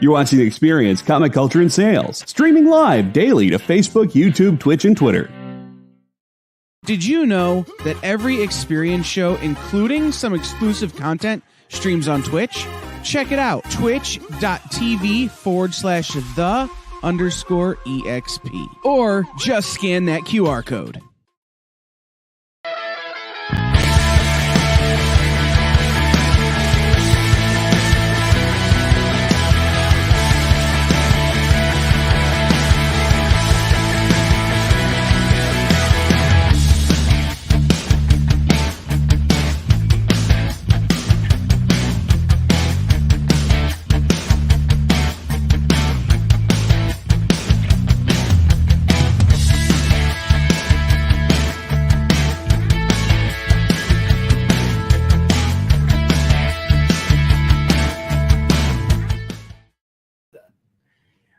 You're watching Experience Comic Culture and Sales, streaming live daily to Facebook, YouTube, Twitch, and Twitter. Did you know that every Experience show, including some exclusive content, streams on Twitch? Check it out, twitch.tv/the_EXP. Or just scan that QR code.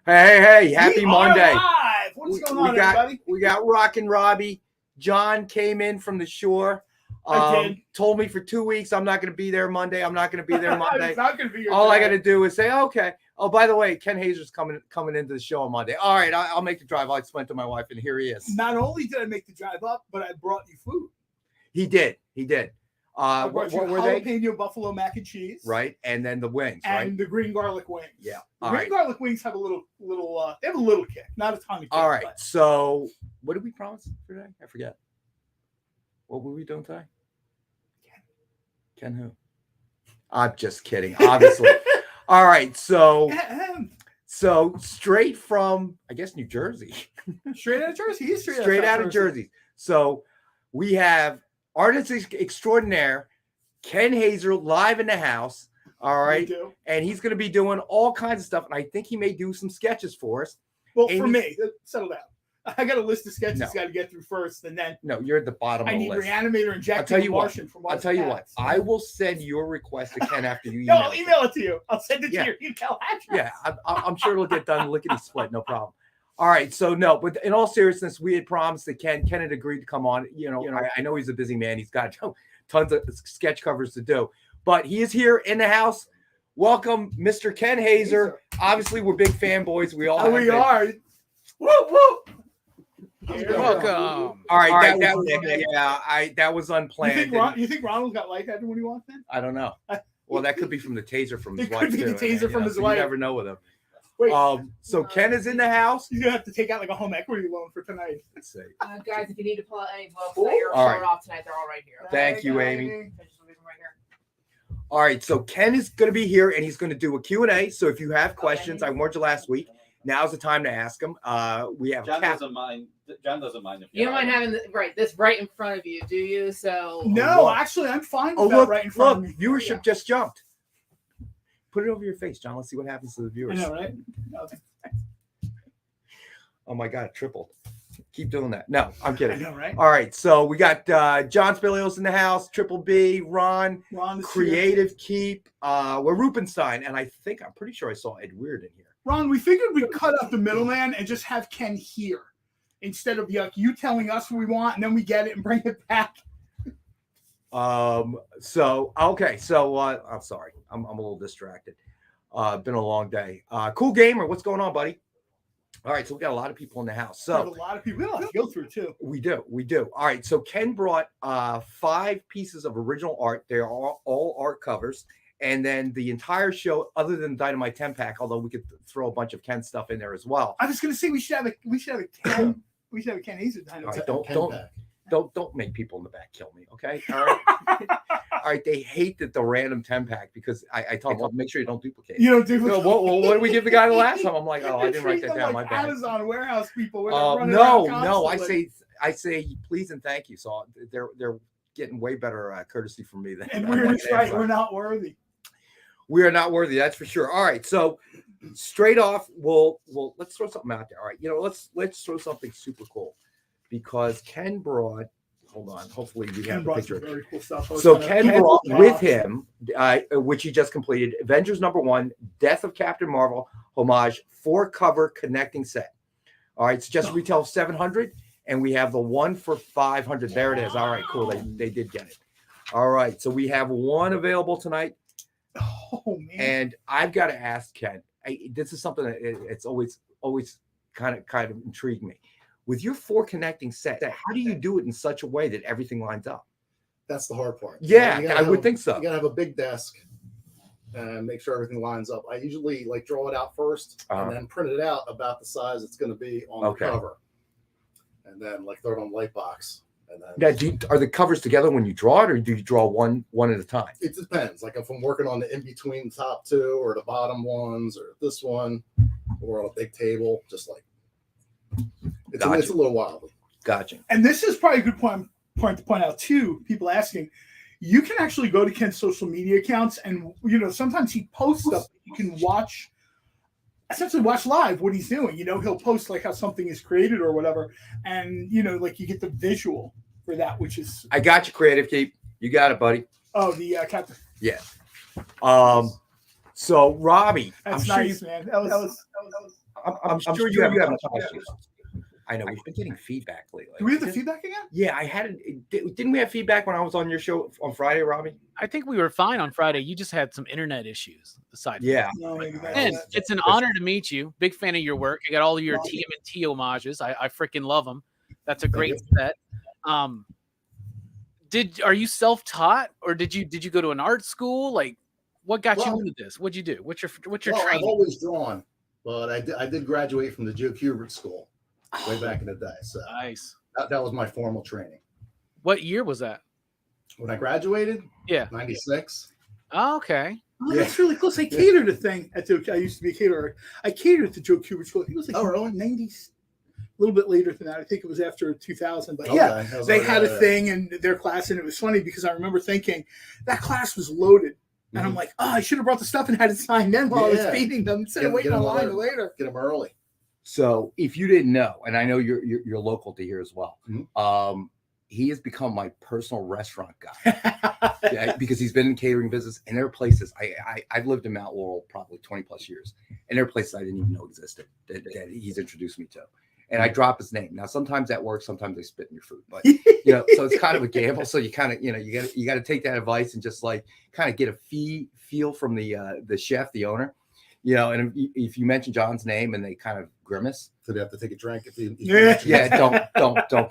Hey, happy Monday. Live. What's going on, everybody? We got Rockin Robbie. John came in from the shore. Told me for 2 weeks I'm not going to be there Monday. I'm not going to be there Monday. It's not going to be your All day. I got to do is say, okay. Oh, by the way, Ken Haeser's coming into the show on Monday. All right, I'll make the drive. I'll explain to my wife, and here he is. Not only did I make the drive up, but I brought you food. He did. I What brought you were they? jalapeno buffalo mac and cheese. Right, and then the wings, And right? the green garlic wings. Yeah. The All green right. garlic wings have a little they have a little kick, not a ton of kick. All right. but- So, what did we promise for today? I forget. What were we doing today? Ken who? I'm just kidding, obviously. All right. So straight from, I guess, New Jersey. Straight out of Jersey. He's Straight out of Jersey. So we have artist extraordinaire Ken Haeser live in the house. All right. And he's going to be doing all kinds of stuff. And I think he may do some sketches for us. Well, Amy- for me, settle down. I got a list of sketches No. got to get through first, and then No, you're at the bottom I of the need list. Reanimator and Jack the Martian from I'll tell you what. I will send your request to Ken after you No, email I'll it. email it to you. I'll send it Yeah. to your email address. Yeah, I'm sure it'll get done lickety split, no problem. All right, so no, but in all seriousness, we had promised that Ken had agreed to come on. I know he's a busy man. He's got tons of sketch covers to do, but he is here in the house. Welcome, Mr. Ken Haeser. Obviously, we're big fanboys. We all We have been. are. Whoop whoop. Welcome. All right, All right, that was unplanned. You think Ronald got lightheaded when he walked in? I don't know. Well, that could be from the taser from his It wife could be too. the taser from his so wife. You never know with him. Wait, So Ken is in the house. you're gonna have to take out like a home equity loan for tonight. Let's see. Guys, if you need to pull out any books that you're All showing right. oth tonight, they're all right here. Thank you, Bye, Amy. guys. Just leave them right here. All right, so Ken is going to be here, and he's going to do a Q&A. So if you have questions, I warned you last week. Now's the time to ask them. We have John doesn't mind. John doesn't mind if You don't mind having this right in front of you, do you? So No, look. actually, I'm fine with Oh, that look, right in front look, of me. viewership just jumped. Put it over your face, John. Let's see what happens to the I viewers. know, right? Okay. Oh, my God, it tripled. Keep doing that. No, I'm I kidding. know, right? All right, so we got John Spilios in the house, Triple B, Ron, Ron, is here. Creative Keep, we're Rubenstein, and I'm pretty sure I saw Ed Weird in here. Ron, we figured we'd cut out the middleman and just have Ken here instead of like you telling us what we want and then we get it and bring it back. I'm sorry. I'm a little distracted. Been a long day. Cool Gamer, what's going on, buddy? All right, so we got a lot of people in the house. We have a So lot of people. We have a lot to go through too. we do. All right, so Ken brought 5 pieces of original art. They are all art covers. And then the entire show, other than Dynamite 10-pack, although we could throw a bunch of Ken stuff in there as well. I was gonna say we should have a Ken Haeser All Dynamite. right, don't make people in the back kill me, okay? All right. All right, they hate the random 10-pack because I tell them, well, make sure you don't duplicate. You don't do No, what did we give the guy the last time? I'm like, oh, I didn't write that down. My Like bad. Amazon warehouse people. where they're running No. around constantly. I say please and thank you. So they're getting way better courtesy from me than. And we're just right. We're not worthy. We are not worthy. That's for sure. All right, so straight off, we'll let's throw something out there. All right, let's throw something super cool because Ken brought. Hold on. Hopefully we have a brought some picture. very cool stuff. So Ken brought with him, which he just completed, Avengers #1, Death of Captain Marvel, homage 4-cover connecting set. All right, so just retail 700, and we have the one for 500. There it is. All right, cool. They did get it. All right, so we have one available tonight. Oh man. And I've got to ask Ken, this is something that it's always kind of intrigued me. With your 4 connecting set, how do you do it in such a way that everything lines up? That's the hard part. Yeah, I would think so. You gotta have a big desk and make sure everything lines up. I usually like draw it out first and then print it out about the size it's going to be on the cover, and then like throw it on the light box. And then are the covers together when you draw it, or do you draw one at a time? It depends. Like if I'm working on the in between top 2 or the bottom ones or this one or on a big table, just like it's a little wild. Gotcha. And this is probably a good point to point out too. People asking, you can actually go to Ken's social media accounts, and sometimes he posts stuff you can essentially watch live what he's doing. He'll post like how something is created or whatever, and like you get the visual for that, which is. I got you, Creative Keep. You got it, buddy. Oh, the captain. Yeah. So Robbie, that's nice, man. That was. I'm sure you haven't touched it. I know we've been getting feedback lately. Do we have the feedback again? Yeah, I had it. Didn't we have feedback when I was on your show on Friday, Robbie? I think we were fine on Friday. You just had some internet issues. Aside from yeah. And it's an honor to meet you. Big fan of your work. I got all of your TMNT homages. I freaking love them. That's a great set. Are you self-taught, or did you go to an art school? Like, what got you into this? What'd you do? What's your training? I've always drawn, but I did graduate from the Joe Kubert School way back in the day. So nice. That was my formal training. What year was that? When I graduated? Yeah. 96. Oh, okay. Oh, that's really close. I catered a thing at I used to be a caterer. I catered to Joe Kubert School. It was like 90s, a little bit later than that. I think it was after 2000. But they had a thing in their class, and it was funny because I remember thinking that class was loaded. And I'm like, I should have brought the stuff and had it signed in while I was feeding them instead of waiting online later. Get them early. So if you didn't know, and I know you're local to here as well, he has become my personal restaurant guy because he's been in catering business, and there are places I've lived in Mount Laurel probably 20 plus years, and there are places I didn't even know existed that he's introduced me to. And I drop his name. Now, sometimes that works. Sometimes they spit in your food, but so it's kind of a gamble. So you kind of, you got to take that advice and just like kind of get a feel from the chef, the owner, and if you mention John's name and they kind of grimace, so they have to take a drink. Don't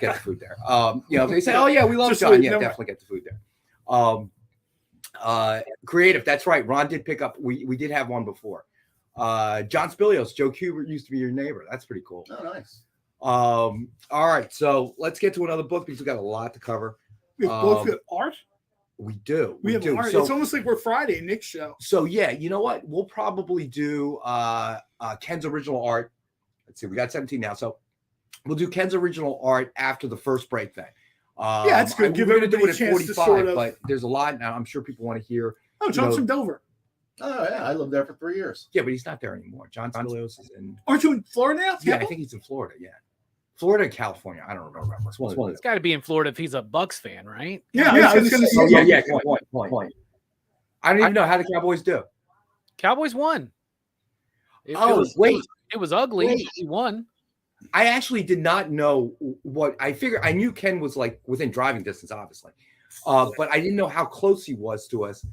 get the food there. If they say, oh yeah, we love just John. Definitely get the food there. Creative. That's right. Ron did pick up. We did have one before. John Spilios, Joe Kubert used to be your neighbor. That's pretty cool. Oh, nice. All right, so let's get to another book because we got a lot to cover. We have both have art. We do. We have art. So, it's almost like we're Friday, Nick's show. So yeah, you know what? We'll probably do Ken's original art. Let's see, we got 17 now, so we'll do Ken's original art after the first break thing. That's good. Give everybody a chance 45, to sort of. But there's a lot now. I'm sure people want to hear. Oh, John's from Dover. Oh yeah, I lived there for 3 years. Yeah, but he's not there anymore. John Spilios is in. Aren't you in Florida now? Yeah, I think he's in Florida. Yeah, Florida and California. I don't remember. It's got to be in Florida if he's a Bucks fan, right? Yeah. I was going to say. Yeah. Point. I don't even know how the Cowboys do. Cowboys won. It was ugly. He won. I actually did not know what I figured. I knew Ken was like within driving distance, obviously, but I didn't know how close he was to us.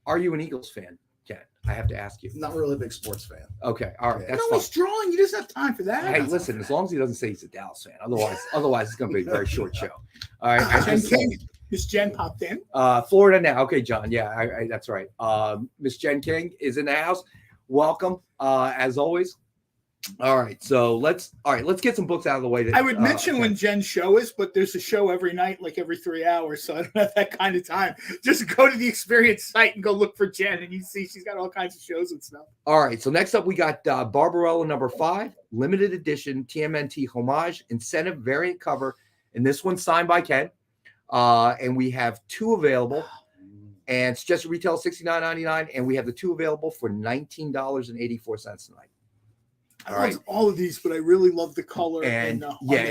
Are you an Eagles fan, Ken? I have to ask you. Not really a big sports fan. Okay, all right. That's he's drawing. You just have time for that. Hey, listen. As long as he doesn't say he's a Dallas fan, otherwise it's going to be a very short show. All right. Miss Jen popped in. Florida now. Okay, John. Yeah, that's right. Miss Jen King is in the house. Welcome, as always. All right, so let's get some books out of the way. I would mention when Jen's show is, but there's a show every night, like every 3 hours, so I don't have that kind of time. Just go to the Experience site and go look for Jen, and you see she's got all kinds of shows and stuff. All right, so next up we got Barbarella #5, limited edition TMNT homage incentive variant cover, and this one's signed by Ken, and we have 2 available. And suggested retail $69.99, and we have the 2 available for $19.84 tonight. I love all of these, but I really love the color. And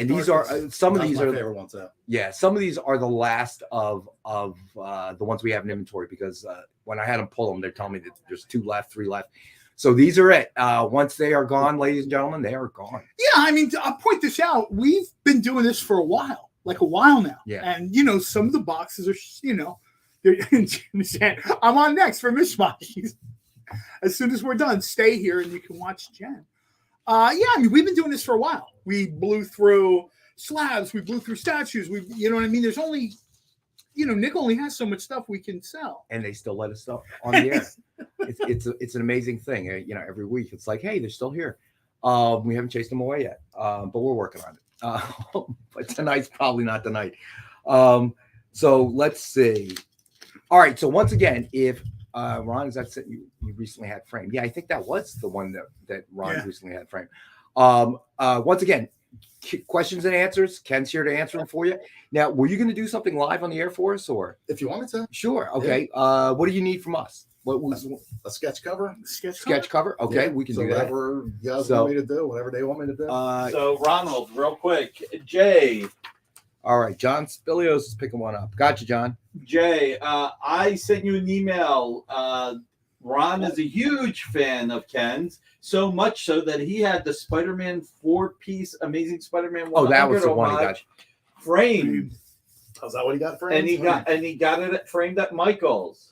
these are some of these are my favorite ones. Yeah, some of these are the last of the ones we have in inventory because when I had them pull them, they're telling me that there's 2 left, 3 left. So these are it. Once they are gone, ladies and gentlemen, they are gone. Yeah, I mean, I'll point this out. We've been doing this for a while now. Yeah. And some of the boxes are, I'm on next for Mishmash. as soon as we're done, stay here and you can watch Jen. I mean, we've been doing this for a while. We blew through slabs, we blew through statues. You know what I mean? There's only, Nick only has so much stuff we can sell, and they still let us stuff on the air. It's an amazing thing. Every week it's like, hey, they're still here. We haven't chased them away yet, but we're working on it. But tonight's probably not the night. So let's see. All right. So once again, if Ron, is that set you recently had framed? Yeah, I think that was the one that Ron recently had framed. Once again, questions and answers. Ken's here to answer them for you. Now, were you going to do something live on the air for us, or if you wanted to? Sure. Okay. Yeah. What do you need from us? What was a sketch cover? Sketch cover. Okay, we can do that. Whatever you guys want me to do, whatever they want me to do. So Ronald, real quick, Jay. All right, John Spilios is picking one up. Gotcha, John. Jay, I sent you an email. Ron is a huge fan of Ken's, so much so that he had the Spider-Man 4-piece Amazing Spider-Man 100 that was the one he got framed. Is that what he got framed? And he got it framed at Michael's.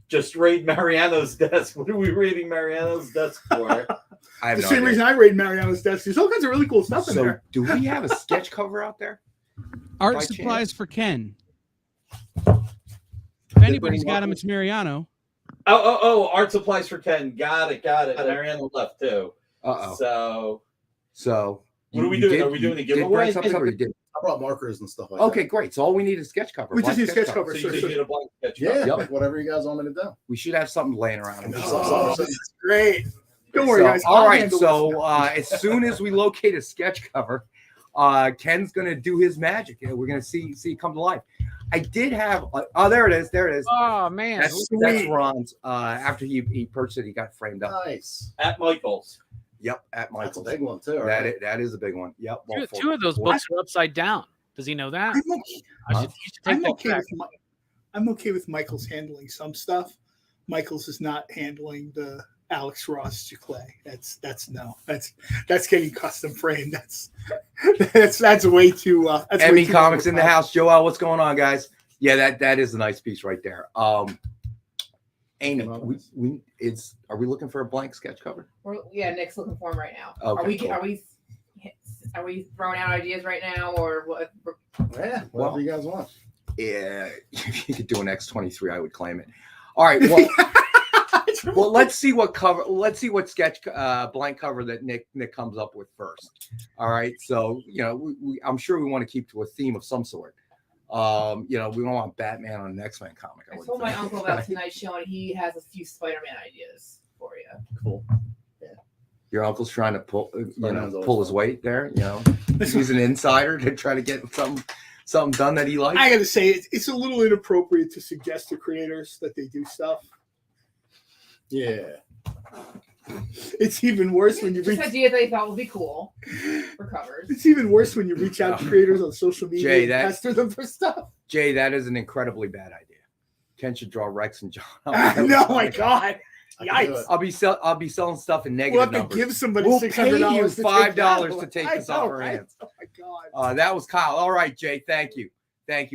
Just raid Mariano's desk. What are we raiding Mariano's desk for? I have the no same idea. reason I raid Mariano's desk. There's all kinds of really cool stuff in there. Do we have a sketch cover out there? Art supplies for Ken. If anybody's got them, it's Mariano. Oh, art supplies for Ken. Got it. Mariano left too. So what are we doing? Are we doing a giveaway? I brought markers and stuff like that. Okay, great. So all we need is sketch cover. We just need sketch cover. So you just need a blank sketch cover. Yeah, whatever you guys want me to do. We should have something laying around. That's great. Don't worry, guys. All right. So as soon as we locate a sketch cover, Ken's gonna do his magic. We're gonna see it come to life. I did have. There it is. Oh man, that's Ron's. After he purchased it, he got framed up. Nice. At Michael's. Yep, at Michael's. That's a big one too. Right? That is a big one. Yep. Two of those books are upside down. Does he know that? I'm okay with Michael's handling some stuff. Michael's is not handling the Alex Ross Clay. That's getting custom framed. That's way too. Emmy Comics in the house. Joel, what's going on, guys? Yeah, that is a nice piece right there. Amy, are we looking for a blank sketch cover? Nick's looking for them right now. Okay, Are we throwing out ideas right now, or what? Yeah, whatever you guys want. Yeah, if you could do an X23, I would claim it. All right, well, well, let's see what cover. Let's see what sketch blank cover that Nick comes up with first. All right, so I'm sure we want to keep to a theme of some sort. We don't want Batman on an X-Men comic. I told my uncle about tonight's show, and he has a few Spider-Man ideas for you. Cool. Yeah. Your uncle's trying to pull his weight there. He's an insider to try to get something done that he likes. I got to say, it's a little inappropriate to suggest to creators that they do stuff. Yeah. It's even worse when you reach ideas they thought would be cool for covers. It's even worse when you reach out to creators on social media and pester them for stuff. Jay, that is an incredibly bad idea. Ken should draw Rex and John. No, my God. Yikes. I'll be selling stuff in negative numbers. Give somebody we'll $600 pay you $5 to take this off our hands. Oh my God. That was Kyle. All right, Jay. Thank you.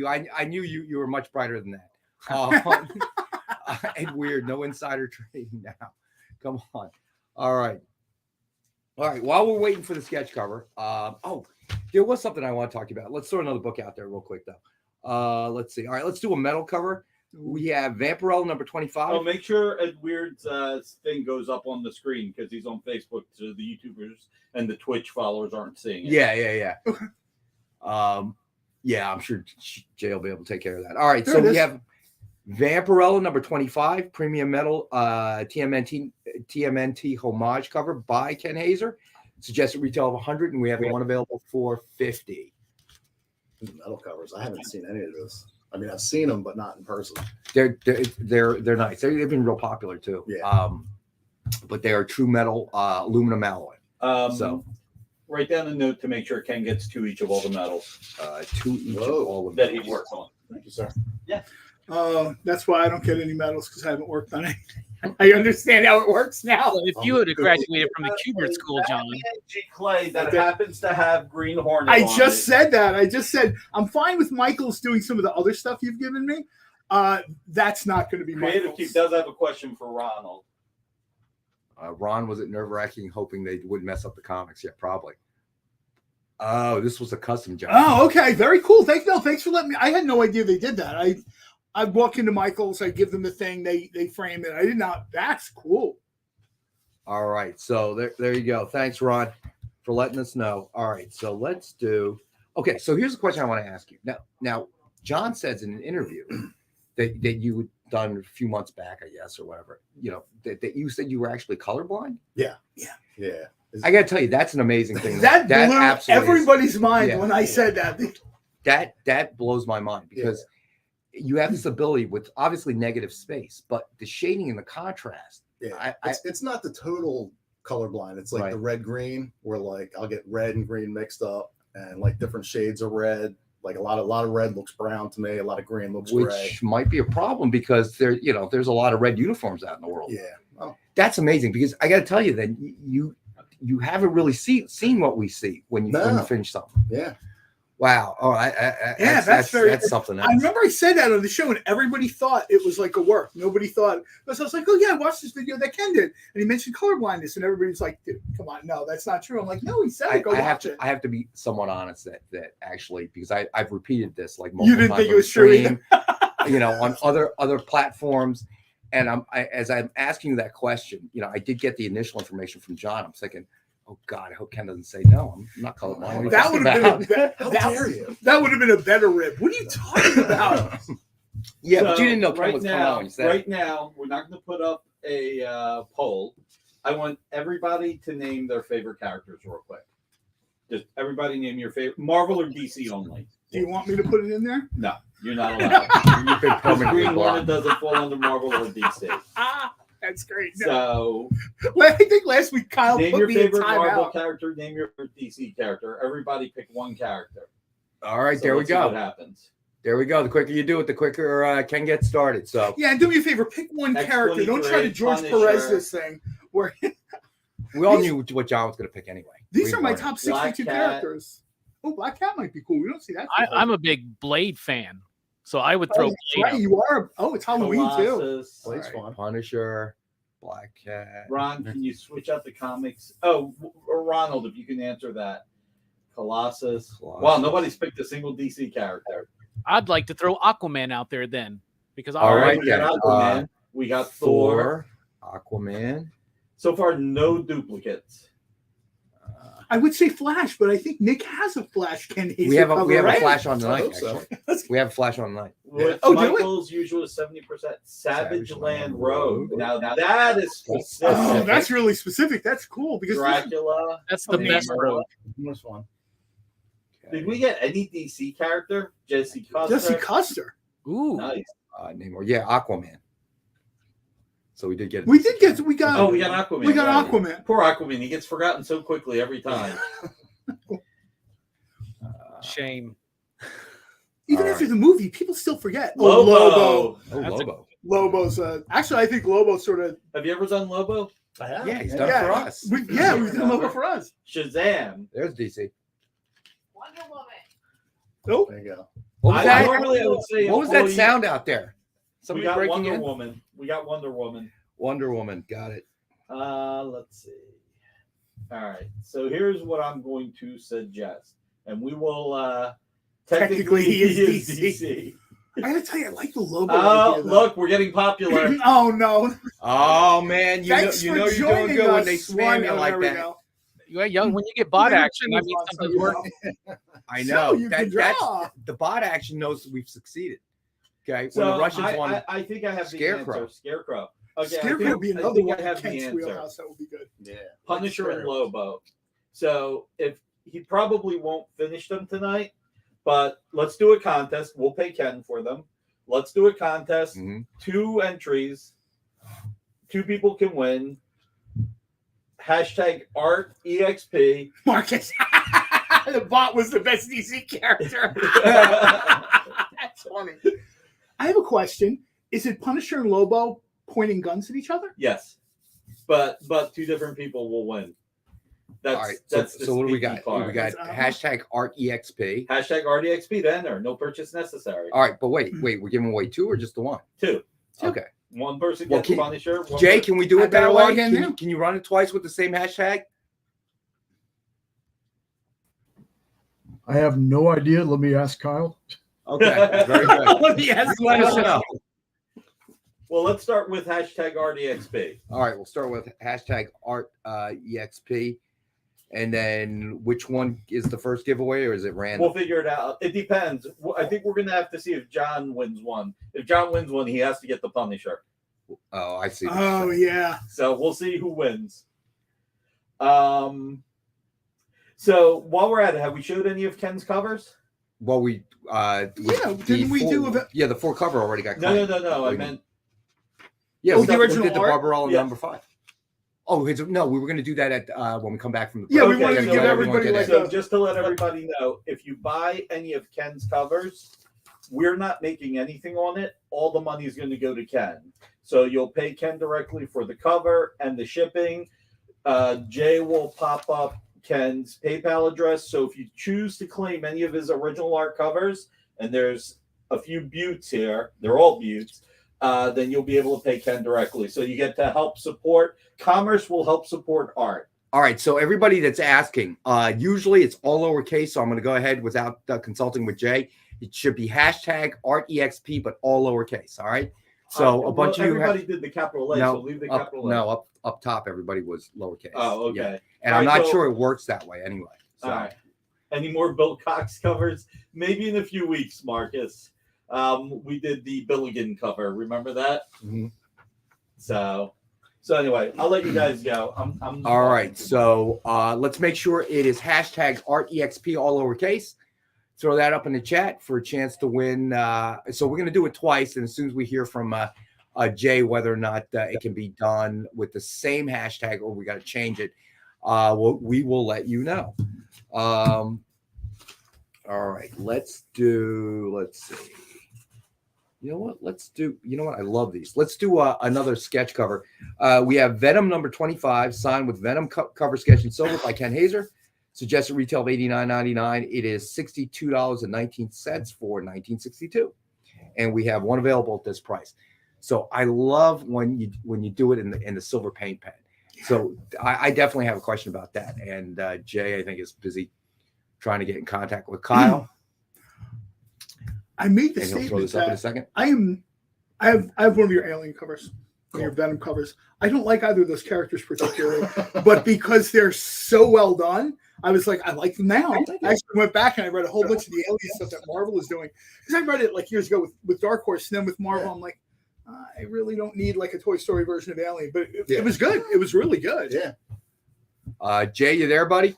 I knew you were much brighter than that. And weird. No insider trading now. Come on. All right. While we're waiting for the sketch cover, there was something I want to talk about. Let's throw another book out there real quick, though. Let's see. All right, let's do a metal cover. We have Vampirella number 25. Oh, make sure Ed Weird's thing goes up on the screen because he's on Facebook, so the YouTubers and the Twitch followers aren't seeing it. Yeah. I'm sure Jay will be able to take care of that. All right, so we have Vampirella number 25, premium metal TMNT homage cover by Ken Haeser. Suggested retail of 100, and we have one available for 50. Metal covers. I haven't seen any of this. I mean, I've seen them, but not in person. They're nice. They've been real popular too. Yeah. But they are true metal aluminum alloy. So write down a note to make sure Ken gets 2 each of all the metals. 2 each of all of that he works on. Thank you, sir. Yeah. That's why I don't get any medals because I haven't worked on it. I understand how it works now. Well, if you would have graduated from the Kubert School, John. Clay that happens to have Green Hornet. I just said that. I just said I'm fine with Michael's doing some of the other stuff you've given me. That's not going to be Creative Michael's. Chief does have a question for Ronald. Ron, was it nerve-wracking hoping they wouldn't mess up the comics? Yeah, probably. Oh, this was a custom job. Oh, okay. Very cool. Thanks for letting me. I had no idea they did that. I walk into Michael's, I give them the thing, they frame it. I did not. That's cool. All right. So there you go. Thanks, Ron, for letting us know. All right. So let's do. Okay. So here's a question I want to ask you. Now, John says in an interview that you had done a few months back, I guess, or whatever, that you said you were actually colorblind. Yeah. I got to tell you, that's an amazing thing. That blew absolutely everybody's mind when I said that. That blows my mind because you have this ability with obviously negative space, but the shading and the contrast. Yeah, it's not the total colorblind. It's like the red green, where like I'll get red and green mixed up, and like different shades of red. Like a lot of red looks brown to me. A lot of green looks gray. Which might be a problem because there's a lot of red uniforms out in the world. Yeah, oh. That's amazing because I got to tell you that you haven't really seen what we see when you finish something. Yeah. Wow. Oh, that's something else. I remember I said that on the show, and everybody thought it was like a work. Nobody thought, because I was like, oh yeah, I watched this video that Ken did, and he mentioned colorblindness, and everybody's like, dude, come on, no, that's not true. I'm like, no, he said it. Go watch it. I have to be somewhat honest that actually, because I've repeated this like multiple times. You didn't think it was true either. On other platforms, and as I'm asking you that question, I did get the initial information from John. I'm thinking, oh God, I hope Ken doesn't say no. I'm not colorblind. That would have been a better rib. What are you talking about? Yeah, but you didn't know Ken was coming out when you said it. Now, we're not going to put up a poll. I want everybody to name their favorite characters real quick. Just everybody name your favorite, Marvel or DC only. Do you want me to put it in there? No, you're not allowed. Because Green Hornet doesn't fall under Marvel or DC. That's great. So, I think last week Kyle name put your me favorite in Marvel timeout. character, name your DC character. Everybody pick one character. All right, So there we let's see go. what happens? There we go. The quicker you do it, the quicker Ken gets started. So Yeah, do me a favor. Pick one character. Don't try to George Perez this thing. Where we all knew what John was going to pick anyway. These are my top 62 characters. Oh, Black Cat might be cool. We don't see that. I'm a big Blade fan, so I would throw Blade. Right, you are. Oh, it's Halloween too. Blade's fun. Punisher, Black Cat. Ron, can you switch out the comics? Oh, or Ronald, if you can answer that. Colossus. Wow, nobody's picked a single DC character. I'd like to throw Aquaman out there then, because All right, we got Aquaman. We got Thor. Aquaman. So far, no duplicates. I would say Flash, but I think Nick has a Flash. Ken Haeser We have right? a Flash on tonight. Actually, we have a Flash on tonight. With Michael's usual 70%, Savage Land Rogue. Now that is specific. Oh, that's really specific. That's cool because Dracula. That's the best rogue. This one. Did we get any DC character? Jesse Custer. Jesse Custer. Ooh, Nice. Name more. Yeah, Aquaman. So we did get. We got. We got Aquaman. We got right. Aquaman. Poor Aquaman. He gets forgotten so quickly every time. shame. Even after the movie, people still forget. Lobo. Lobo. Lobo's. Actually, I think Lobo sort of. Have you ever done Lobo? I have. Yeah, he's done it for us. We've done Lobo for us. Shazam. There's DC. Wonder Woman. Nope. There you go. What was that? Normally I would say What was that sound out there? We Somebody got breaking Wonder in? Woman. We got Wonder Woman. Wonder Woman. Got it. Let's see. All right. So here's what I'm going to suggest. And we will technically he is DC. I gotta tell you, I like the Lobo. Oh, idea, though. look, we're getting popular. Oh no! Oh man, you know Thanks for you're doing joining good when us. they spam you like There we that. go. When you get bot action, that means something's working. I So know you can draw. the bot action knows that we've succeeded. Okay, when So the Russians won, I think I have Scarecrow. the answer. Scarecrow. Okay, Scarecrow would be I another think one I in have the Kent's answer. wheelhouse. That would be good. Yeah. Punisher and Lobo. So if he probably won't finish them tonight, but let's do a contest. We'll pay Ken for them. Let's do a contest. 2 entries. 2 people can win. Hashtag ArtEXP. Marcus, the bot was the best DC character. That's funny. I have a question. Is it Punisher and Lobo pointing guns at each other? Yes, but 2 different people will win. That's all right. that's So what do we got? part. We got hashtag ArtEXP. Hashtag ArtEXP to enter. No purchase necessary. All right, but wait, we're giving away 2 or just the 1? 2. Okay. One person gets Punisher. Jay, can we do it that way? Again, can you run it twice with the same hashtag? I have no idea. Let me ask Kyle. Okay, very good. Let us know. Well, let's start with hashtag RDXP. All right, we'll start with hashtag ArtEXP. And then which one is the first giveaway, or is it random? We'll figure it out. It depends. I think we're going to have to see if John wins one. If John wins one, he has to get the Punisher. Oh, I see. Oh, yeah. So we'll see who wins. So while we're at it, have we showed any of Ken's covers? Well, we didn't we do the 4 cover already got claimed. No. I meant the original we did the art? Barbarella number 5. Oh, no, we were going to do that at when we come back from the we wanted to give everybody so just to let everybody know, if you buy any of Ken's covers, we're not making anything on it. All the money is going to go to Ken. So you'll pay Ken directly for the cover and the shipping. Jay will pop up Ken's PayPal address. So if you choose to claim any of his original art covers, and there's a few buttes here, they're all buttes, then you'll be able to pay Ken directly. So you get to help support. Commerce will help support art. All right. So everybody that's asking, usually it's all lowercase. So I'm going to go ahead without consulting with Jay. It should be hashtag ArtEXP, but all lowercase. All right. So a bunch of you did the capital A, so leave the capital A. No, up top, everybody was lowercase. Oh, okay. Yeah. And I'm not sure it works that way anyway. So. All right. Any more Bill Cox covers? Maybe in a few weeks, Marcus. We did the Billigan cover. Remember that? Mm-hmm. So anyway, I'll let you guys go. All right. So let's make sure it is hashtag ArtEXP, all lowercase. Throw that up in the chat for a chance to win. So we're going to do it twice. And as soon as we hear from Jay, whether or not it can be done with the same hashtag or we got to change it, we will let you know. All right. Let's see. You know what? I love these. Let's do another sketch cover. We have Venom number 25, signed with Venom cover sketch in silver by Ken Haeser. Suggested retail of $89.99. It is $62.19 for $19.62, and we have one available at this price. So I love when you do it in the silver paint pen. So I definitely have a question about that. And Jay, I think, is busy trying to get in contact with Kyle. I made the and he'll statement throw this up in a that second. I have one of your Alien covers, your Venom covers. I don't like either of those characters particularly, but because they're so well done, I was like, I like them now. I actually went back and I read a whole bunch of the Alien stuff that Marvel is doing, because I read it like years ago with Dark Horse, and then with Marvel, I'm like, I really don't need like a Toy Story version of Alien, but it was good. It was really good. Yeah. Jay, you there, buddy?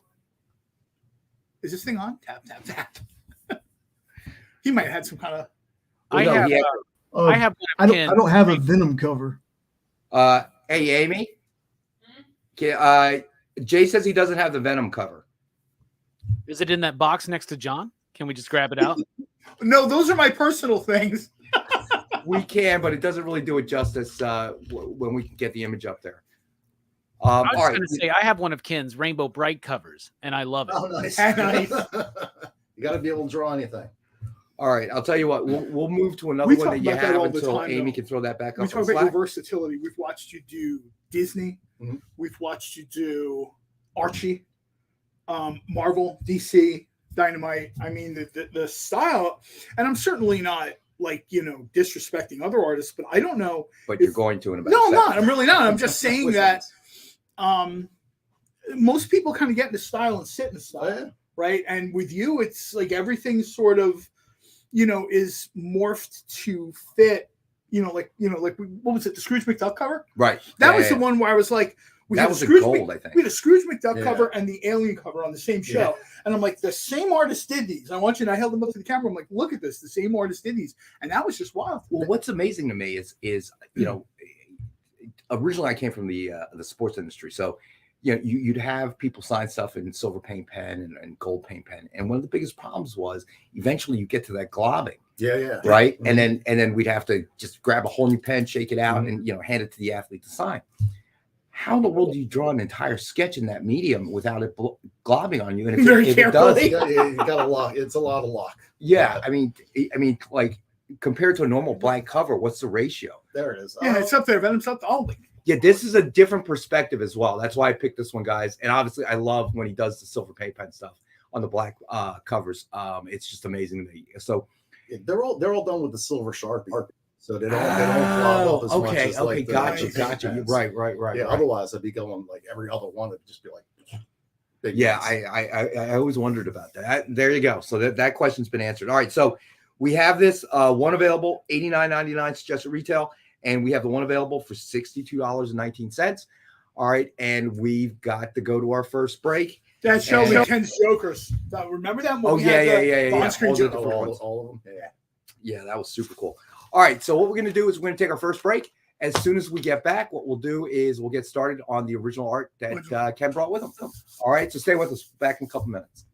Is this thing on? Tap, tap, tap. He might have had some kind of. I have. I don't have a Venom cover. Hey, Amy. Jay says he doesn't have the Venom cover. Is it in that box next to John? Can we just grab it out? No, those are my personal things. We can, but it doesn't really do it justice when we can get the image up there. I was going to say, I have one of Ken's Rainbow Bright covers, and I love it. Oh, nice. Nice. You got to be able to draw anything. All right, I'll tell you what. We'll move to another one that you have until Amy can throw that back up. We talk about your versatility. We've watched you do Disney. Mm-hmm. We've watched you do Archie, Marvel, DC, Dynamite. I mean, the style, and I'm certainly not disrespecting other artists, but I don't know. But you're going to in about. No, I'm not. I'm really not. I'm just saying that most people kind of get into style and sit in style, right? And with you, it's like everything sort of, is morphed to fit. What was it? The Scrooge McDuck cover, right? That was the one where I was like. That was gold, I think. We had a Scrooge McDuck cover and the Alien cover on the same show. And I'm like, the same artist did these. I held them up to the camera. I'm like, look at this. The same artist did these. And that was just wild. Well, what's amazing to me is originally I came from the sports industry. So, you'd have people sign stuff in silver paint pen and gold paint pen. And one of the biggest problems was eventually you get to that globbing. Yeah. Right. Mm-hmm. And then we'd have to just grab a whole new pen, shake it out, and hand it to the athlete to sign. How in the world do you draw an entire sketch in that medium without it globbing on you? And if it does, you got to lock. It's a lot of lock. Yeah, I mean, like compared to a normal blank cover, what's the ratio? There it is. Yeah, it's up there. Venom's up. Oh, yeah, this is a different perspective as well. That's why I picked this one, guys. And obviously, I love when he does the silver paint pen stuff on the black covers. It's just amazing to me. So they're all done with the silver Sharpie, so they don't blob up as much as okay, gotcha. You're right. Yeah, otherwise I'd be going like every other one. It'd just be like big. Yeah, I always wondered about that. There you go. So that question's been answered. All right, so we have this one available, $89.99 suggested retail, and we have the one available for $62.19. All right, and we've got to go to our first break. That showed me Ken's Jokers. Remember that movie? Yeah. On-screen Joker. All of them. Yeah, that was super cool. All right, so what we're going to do is we're going to take our first break. As soon as we get back, what we'll do is we'll get started on the original art that Ken brought with him. All right, so stay with us. Back in a couple minutes.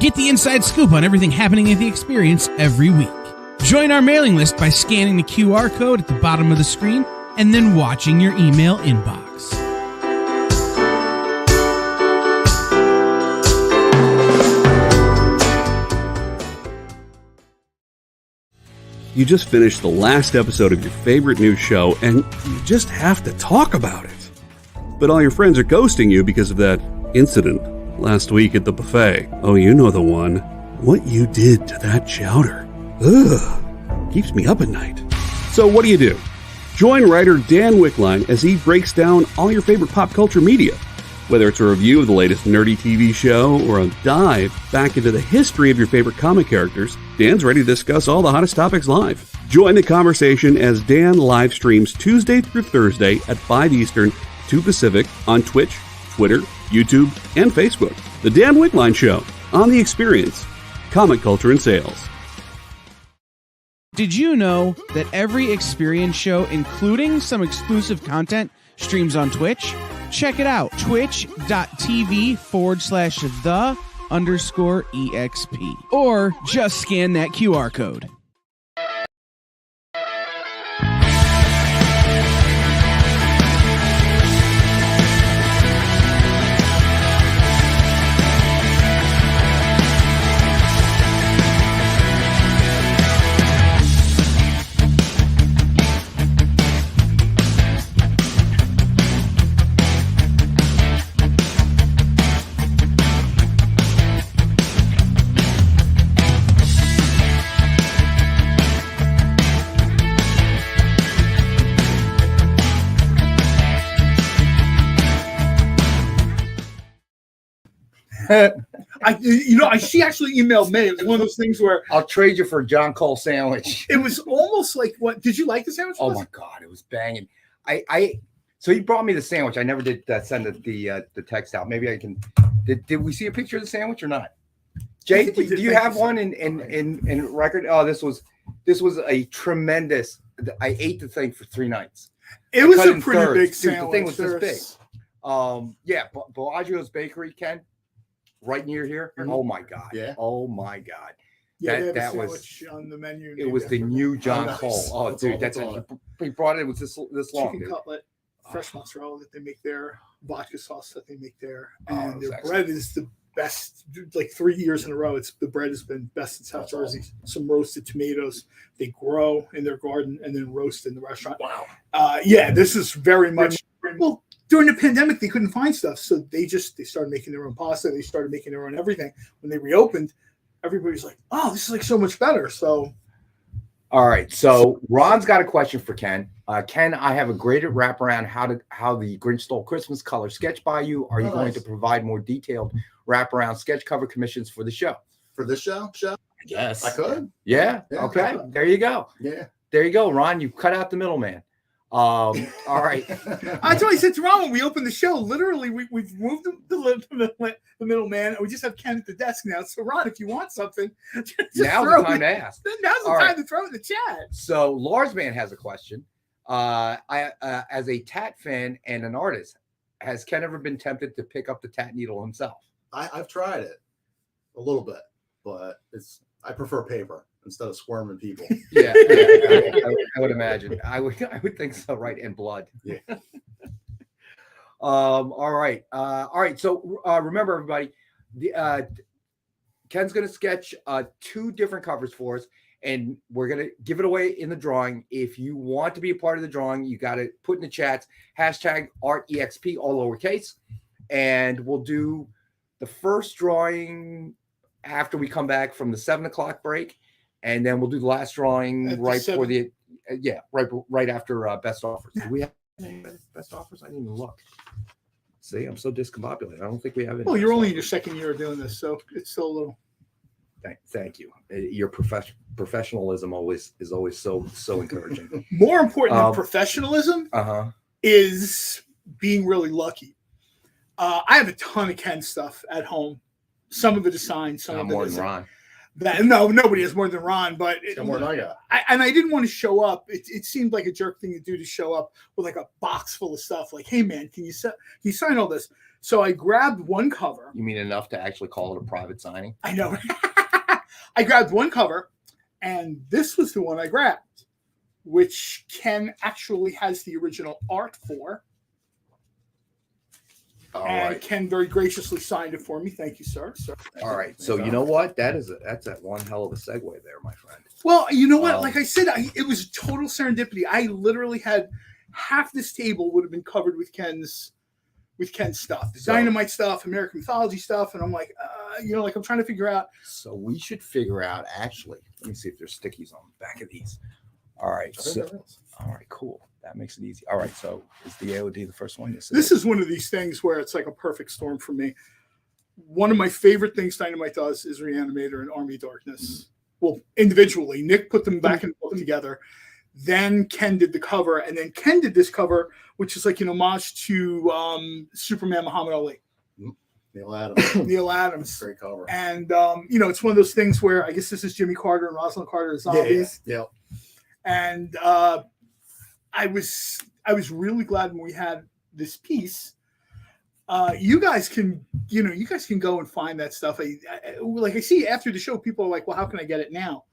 Get the inside scoop on everything happening at the experience every week. Join our mailing list by scanning the QR code at the bottom of the screen and then watching your email inbox. You just finished the last episode of your favorite new show and you just have to talk about it. But all your friends are ghosting you because of that incident last week at the buffet. Oh, you know the one. What you did to that chowder. Ugh. Keeps me up at night. So what do? Join writer Dan Wickline as he breaks down all your favorite pop culture media. Whether it's a review of the latest nerdy TV show or a dive back into the history of your favorite comic characters, Dan's ready to discuss all the hottest topics live. Join the conversation as Dan live streams Tuesday through Thursday at 5 Eastern, 2 Pacific on Twitch, Twitter, YouTube, and Facebook. The Dan Wickline Show on The Experience, comic culture and sales. Did you know that every Experience show, including some exclusive content, streams on Twitch? Check it out, twitch.tv/the_EXP. Or just scan that QR code. She actually emailed me. It was one of those things where I'll trade you for a John Cole sandwich. It was almost like what? Did you like the sandwich? Oh my God, it was banging. So he brought me the sandwich. I never did send the text out. Maybe I can. Did we see a picture of the sandwich or not? Jay, do you have one in record? Oh, this was a tremendous. I ate the thing for 3 nights. It was a pretty big sandwich. The thing was this big. Yeah, Bellagio's Bakery, Ken, right near here. Mm-hmm. Oh my God. Yeah. Oh my God. Yeah, that was on the menu. It was the new John Cole. Oh, That's dude, all, that's all. he brought it. It was this long. Chicken cutlet, fresh mozzarella that they make there, vodka sauce that they make there, Oh, and it their was bread is the best. Like 3 years in a row, the bread has been best in South Jersey. Some roasted tomatoes they grow in their garden and then roast in the restaurant. Wow. Yeah, this is very much well. During the pandemic, they couldn't find stuff, so they started making their own pasta. They started making their own everything. When they reopened, everybody's like, "Oh, this is like so much better." So, all right. So Ron's got a question for Ken. Ken, I have a graded wraparound how the Grinch Stole Christmas color sketch by you. Are you going to provide more detailed wraparound sketch cover commissions for the show? For this show? Yes, I could. Yeah. Yeah, Okay. I could. There you go. Yeah. There you go, Ron. You cut out the middleman. All right. That's why I said to Ron when we opened the show. Literally, we've moved the middleman, and we just have Ken at the desk now. So Ron, if you want something, just now's throw the time it. to ask. Now's the time to throw it in the chat. So Lars Man has a question. As a tat fan and an artist, has Ken ever been tempted to pick up the tat needle himself? I've tried it a little bit, but I prefer paper instead of squirming people. Yeah, I would imagine. I would think so, right? And blood. Yeah. All right. So remember, everybody, Ken's going to sketch 2 different covers for us, and we're going to give it away in the drawing. If you want to be a part of the drawing, you got to put in the chats #ArtEXP, all lowercase, and we'll do the first drawing after we come back from the 7 o'clock break. And then we'll do the last drawing right before right after best offers. Do we have any best offers? I didn't even look. See, I'm so discombobulated. I don't think we have any. Well, you're only in your second year of doing this, so it's still a little. Thank you. Your professionalism is always so encouraging. More important than professionalism is being really lucky. I have a ton of Ken stuff at home. Some of it is signed, some of it more isn't. than Ron. No, nobody has more than Ron, but more than I got. I didn't want to show up. It seemed like a jerk thing to do, to show up with like a box full of stuff. Like, hey man, can you sign all this? So I grabbed one cover. You mean enough to actually call it a private signing? I know. I grabbed one cover, and this was the one I grabbed, which Ken actually has the original art for. And Ken very graciously signed it for me. Thank you, sir. All right. So you know what? That's one hell of a segue there, my friend. Well, you know what? Like I said, it was total serendipity. I literally had half this table would have been covered with Ken's stuff, the Dynamite stuff, American mythology stuff, and I'm like, I'm trying to figure out. So we should figure out. Actually, let me see if there's stickies on the back of these. All right. All right. Cool. That makes it easy. All right. So is the AOD the first one? This is one of these things where it's like a perfect storm for me. One of my favorite things Dynamite does is Reanimator and Army of Darkness. Well, individually, Nick put them back and put them together. Then Ken did the cover, and then Ken did this cover, which is like an homage to Superman Muhammad Ali. Neil Adams. Great cover. And it's one of those things where I guess this is Jimmy Carter and Rosalind Carter as zombies. Yeah. And I was really glad when we had this piece. You guys can go and find that stuff. I see after the show, people are like, well, how can I get it now?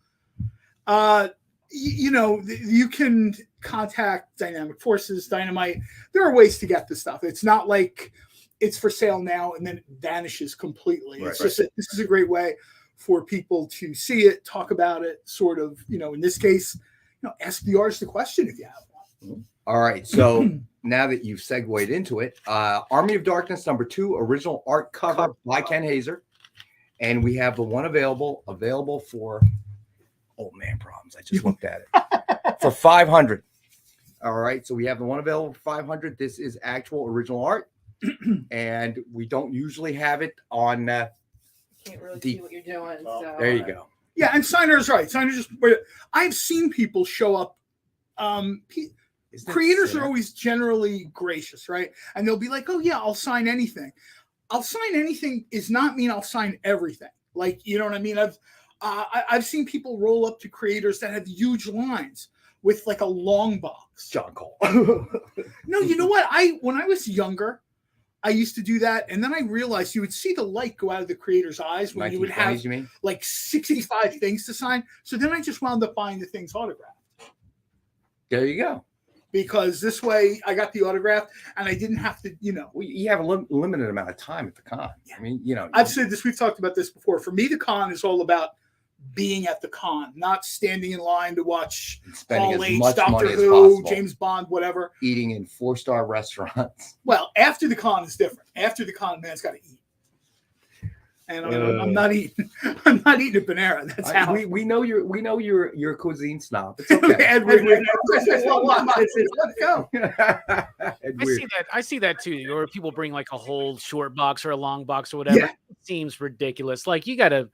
You can contact Dynamic Forces, Dynamite. There are ways to get this stuff. It's not like it's for sale now and then it vanishes completely. Right, this is a great way for people to see it, talk about it, sort of, in this case, ask the artist a question if you have one. All right. So now that you've segued into it, Army of Darkness #2, original art cover by Ken Haeser. And we have the one available for old man problems. I just looked at it for $500. All right. So we have the one available for $500. This is actual original art. And we don't usually have it on. Can't really see what you're doing. So. There you go. Yeah. And Signer's right. I've seen people show up. Creators are always generally gracious, right? And they'll be like, oh, yeah, I'll sign anything. I'll sign anything does not mean I'll sign everything. Like, you know what I mean? I've seen people roll up to creators that have huge lines with like a long box. John Cole. No, you know what? When I was younger, I used to do that. And then I realized you would see the light go out of the creator's eyes when you would have like 65 things to sign. So then I just wound up buying the things autographed. There you go. Because this way I got the autograph and I didn't have to, you have a limited amount of time at the con. Yeah. I mean, I've said this, we've talked about this before. For me, the con is all about being at the con, not standing in line to watch Paul H, Doctor Who, James Bond, whatever. Eating in 4-star restaurants. Well, after the con is different. After the con, man's got to eat. And I'm not eting. I'm not eating at Panera. That's how we know you're a cuisine snob. It's okay. Let's go. I see that too. Or people bring like a whole short box or a long box or whatever. Yeah. It seems ridiculous. Like you gotta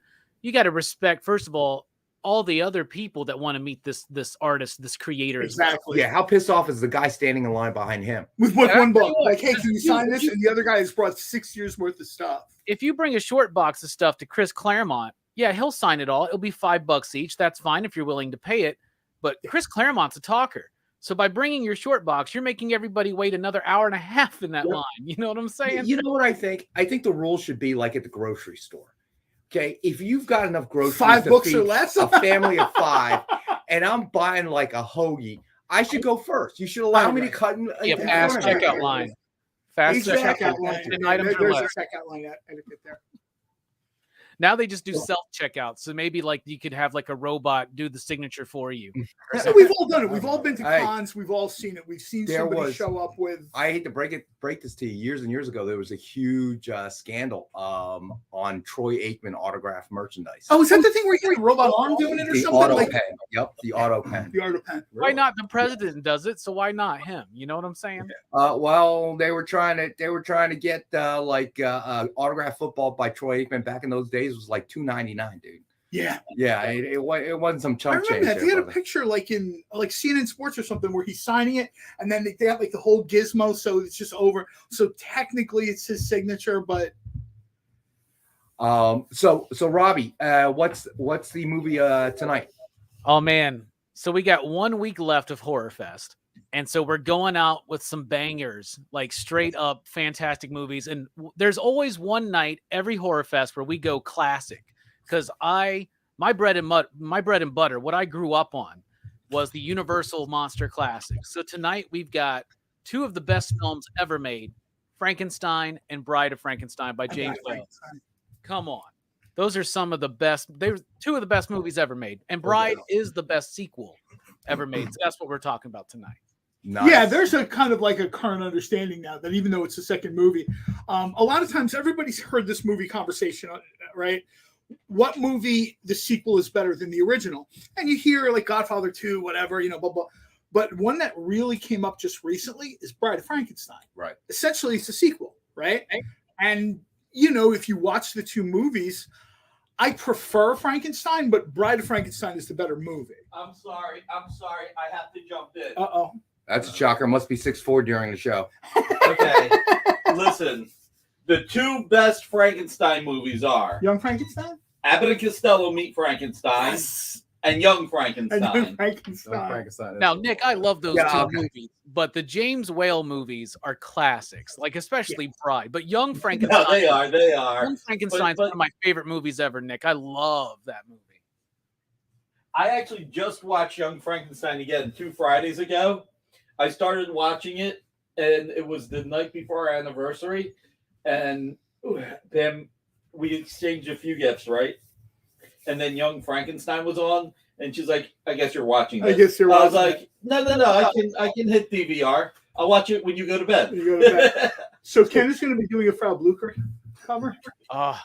respect, first of all all the other people that want to meet this artist, this creator. Exactly. Yeah. How pissed off is the guy standing in line behind him with one book? what, Like, hey, can you sign this? And the other guy has brought 6 years worth of stuff. If you bring a short box of stuff to Chris Claremont, yeah, he'll sign it all. It'll be $5 each. That's fine if you're willing to pay it. But Chris Claremont's a talker. So by bringing your short box, you're making everybody wait another hour and a half in that line. You know what I'm saying? You know what I think? I think the rule should be like at the grocery store. Okay, if you've got enough groceries, 5 to books feed or less, a family of 5, and I'm buying like a hoagie, I should go first. You should allow me to cut in. Yeah, fast checkout line. Fast checkout line. There's a checkout line etiquette there. Now they just do self-checkout. So maybe like you could have like a robot do the signature for you. So we've all done it. We've all been to cons. We've all seen it. We've seen somebody show up with. I hate to break this to you. Years and years ago, there was a huge scandal on Troy Aikman autographed merchandise. Oh, is that the thing where you had a robot arm doing it or the something? Auto Like, pen. Yep, the auto pen. The auto pen. Why not? The president does it, so why not him? You know what I'm saying? Well, they were trying to get autographed football by Troy Aikman back in those days was like $2.99, dude. Yeah. Yeah, it wasn't some chump change. I remember that. They had a picture like in like CNN Sports or something where he's signing it, and then they have like the whole gizmo, so it's just over. So technically, it's his signature, but. So Robbie, what's the movie tonight? Oh man, so we got 1 week left of Horror Fest. And so we're going out with some bangers, like straight up fantastic movies. And there's always one night every Horror Fest where we go classic. Because my bread and butter, what I grew up on was the Universal Monster Classics. So tonight we've got 2 of the best films ever made, Frankenstein and Bride of Frankenstein by James Whale. Come on. Those are some of the best. They're 2 of the best movies ever made. And Bride is the best sequel ever made. So that's what we're talking about tonight. Nice. Yeah, there's a kind of like a current understanding now that even though it's the second movie, a lot of times everybody's heard this movie conversation, right? What movie, the sequel is better than the original? And you hear like Godfather 2, whatever, blah, blah. But one that really came up just recently is Bride of Frankenstein. Right. Essentially, it's a sequel, right? And, if you watch the 2 movies, I prefer Frankenstein, but Bride of Frankenstein is the better movie. I'm sorry. I have to jump in. Uh-oh. That's a shocker. Must be 6'4" during the show. Okay. Listen, the 2 best Frankenstein movies are Young Frankenstein? Abbott and Costello Meet Frankenstein. Yes. And Young Frankenstein. And Frankenstein. Now, Nick, I love those 2 movies, but the James Whale movies are classics, like especially Bride. But Young Frankenstein, No, they are. Young Frankenstein's one of my favorite movies ever, Nick. I love that movie. I actually just watched Young Frankenstein again 2 Fridays ago. I started watching it, and it was the night before our anniversary, and then we exchanged a few gifts, right? And then Young Frankenstein was on, and she's like, "I guess you're watching this." I guess you're watching. I was like, "No, I can hit DVR. I'll watch it when you go to bed." When you go to bed. So Ken is going to be doing a Frau Blucher cover. All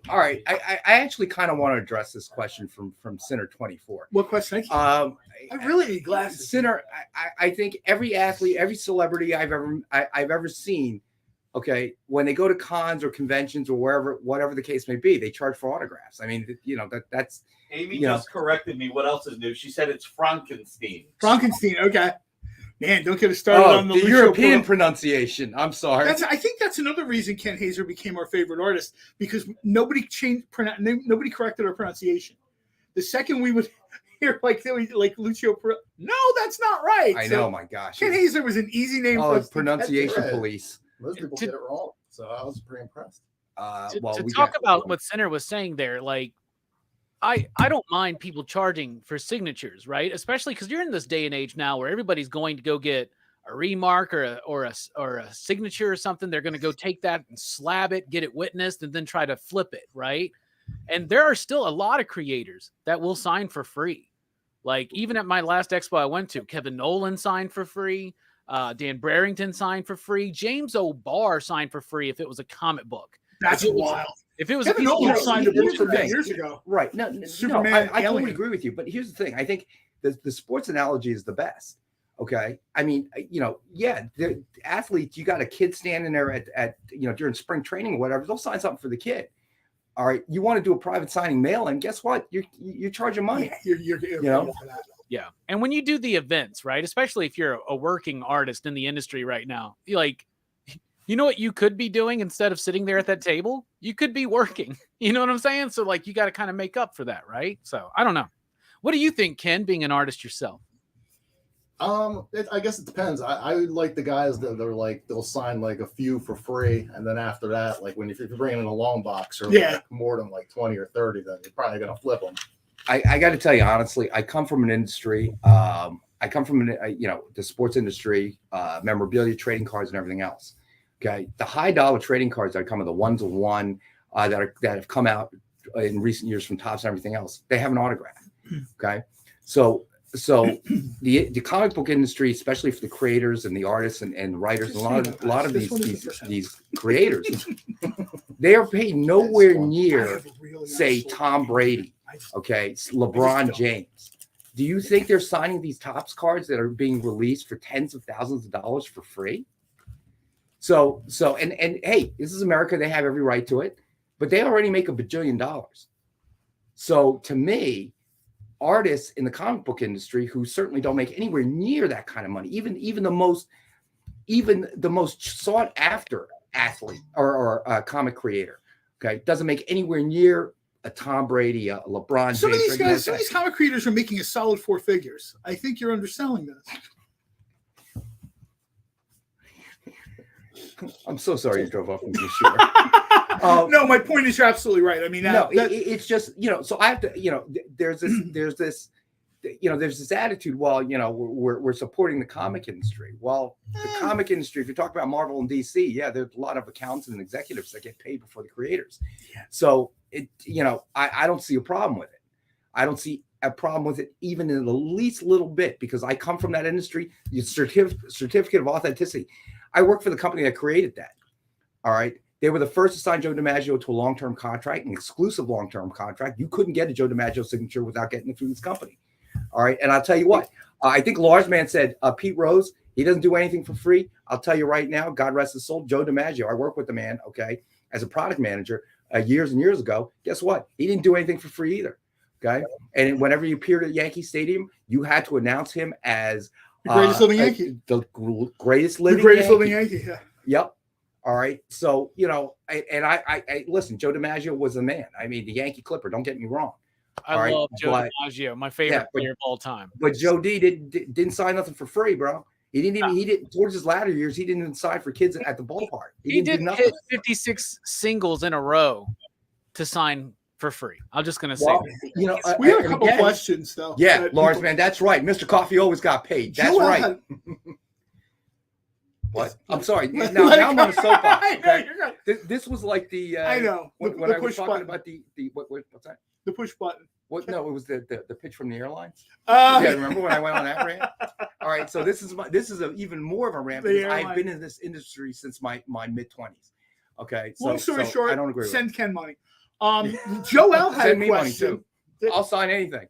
right, I actually kind of want to address this question from Sinner 24. What question? I really need glasses. Sinner, I think every athlete, every celebrity I've ever seen, okay, when they go to cons or conventions or whatever the case may be, they charge for autographs. I mean, that's. Amy just corrected me. What else is new? She said it's Frankenstein. Frankenstein. Okay. Man, don't get us started on the European pronunciation. I'm sorry. I think that's another reason Ken Haeser became our favorite artist, because nobody corrected our pronunciation. The second we would hear like Lucio, no, that's not right. I know, my gosh. Ken Haeser was an easy name for us. Pronunciation police. Most people get it wrong, so I was pretty impressed. To talk about what Sinner was saying there, like, I don't mind people charging for signatures, right? Especially because you're in this day and age now where everybody's going to go get a remark or a signature or something. They're going to go take that and slab it, get it witnessed, and then try to flip it, right? And there are still a lot of creators that will sign for free. Like, even at my last expo I went to, Kevin Nolan signed for free. Dan Brereington signed for free. James O'Barr signed for free if it was a comic book. That's wild. If it was Kevin Nolan signed a book for me years ago. Right. No, Superman. I totally agree with you. But here's the thing. I think the sports analogy is the best. Okay. I mean, the athletes, you got a kid standing there at during spring training or whatever, they'll sign something for the kid. All right, you want to do a private signing mail, and guess what? You're charging money. You're you know. Yeah, and when you do the events, right? Especially if you're a working artist in the industry right now, you know what you could be doing instead of sitting there at that table? You could be working. You know what I'm saying? So like, you got to kind of make up for that, right? So I don't know. What do you think, Ken, being an artist yourself? I guess it depends. I like the guys that are like, they'll sign like a few for free, and then after that, like if you're bringing in a long box or like more than like 20 or 30, then you're probably gonna flip them. I got to tell you honestly, I come from an industry. I come from the sports industry, memorabilia, trading cards, and everything else. Okay, the high dollar trading cards that come in the 1-to-1 that have come out in recent years from Topps and everything else, they have an autograph. Okay, so the comic book industry, especially for the creators and the artists and writers, a lot of these creators, they are paid nowhere near, say, Tom Brady, okay, LeBron James. Do you think they're signing these Topps cards that are being released for tens of thousands of dollars for free? So and hey, this is America. They have every right to it, but they already make $1 bajillion. So to me, artists in the comic book industry who certainly don't make anywhere near that kind of money, even the most sought after athlete or comic creator, okay, doesn't make anywhere near a Tom Brady, a LeBron James. Some of these comic creators are making a solid 4 figures. I think you're underselling this. I'm so sorry you drove off into the shooter. No, my point is you're absolutely right. I mean, it's just, so I have to, there's this attitude. Well, we're supporting the comic industry. Well, the comic industry, if you talk about Marvel and DC, yeah, there's a lot of accountants and executives that get paid before the creators. Yeah. So I don't see a problem with it. I don't see a problem with it even in the least little bit, because I come from that industry. The certificate of authenticity. I work for the company that created that. All right. They were the first to sign Joe DiMaggio to a long-term contract, an exclusive long-term contract. You couldn't get a Joe DiMaggio signature without getting it through this company. All right. And I'll tell you what, I think Lars Man said, Pete Rose, he doesn't do anything for free. I'll tell you right now, God rest his soul, Joe DiMaggio. I work with the man, okay, as a product manager years and years ago. Guess what? He didn't do anything for free either. Okay. And whenever you appeared at Yankee Stadium, you had to announce him as the greatest living Yankee. The greatest living Yankee. Yeah. Yep. All right. So, I listen, Joe DiMaggio was a man. I mean, the Yankee Clipper, don't get me wrong. I love Joe DiMaggio, my favorite player of all time. But Joe D didn't sign nothing for free, bro. He didn't towards his latter years, he didn't even sign for kids at the ballpark. He didn't hit 56 singles in a row to sign for free. I'm just gonna say, we have a couple questions though. Yeah, Lars, man, that's right. Mr. Coffee always got paid. That's right. What? I'm sorry. Now I'm on a soapbox. Okay? This was like the. I know. When I was talking about the what's that? The push button. What? No, it was the pitch from the airlines. Yeah, remember when I went on that rant? All right, so this is even more of a rant because I've been in this industry since my mid-20s. Okay, long story short, I don't agree. Send Ken money. Joel had a question. I'll sign anything.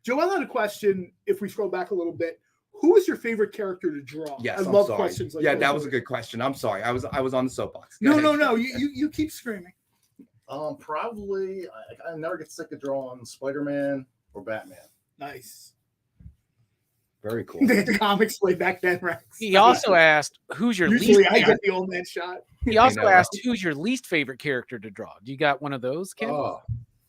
Joel had a question. If we scroll back a little bit, who is your favorite character to draw? Yes, I love questions like that. That was a good question. I'm sorry. I was on the soapbox. No. You keep screaming. Probably I never get sick of drawing Spider-Man or Batman. Nice. Very cool. The comics way back then, Rex. He also asked, "Who's your Usually least?" I get the old man shot. He also asked, "Who's your least favorite character to draw?" Do you got one of those, Ken? Oh,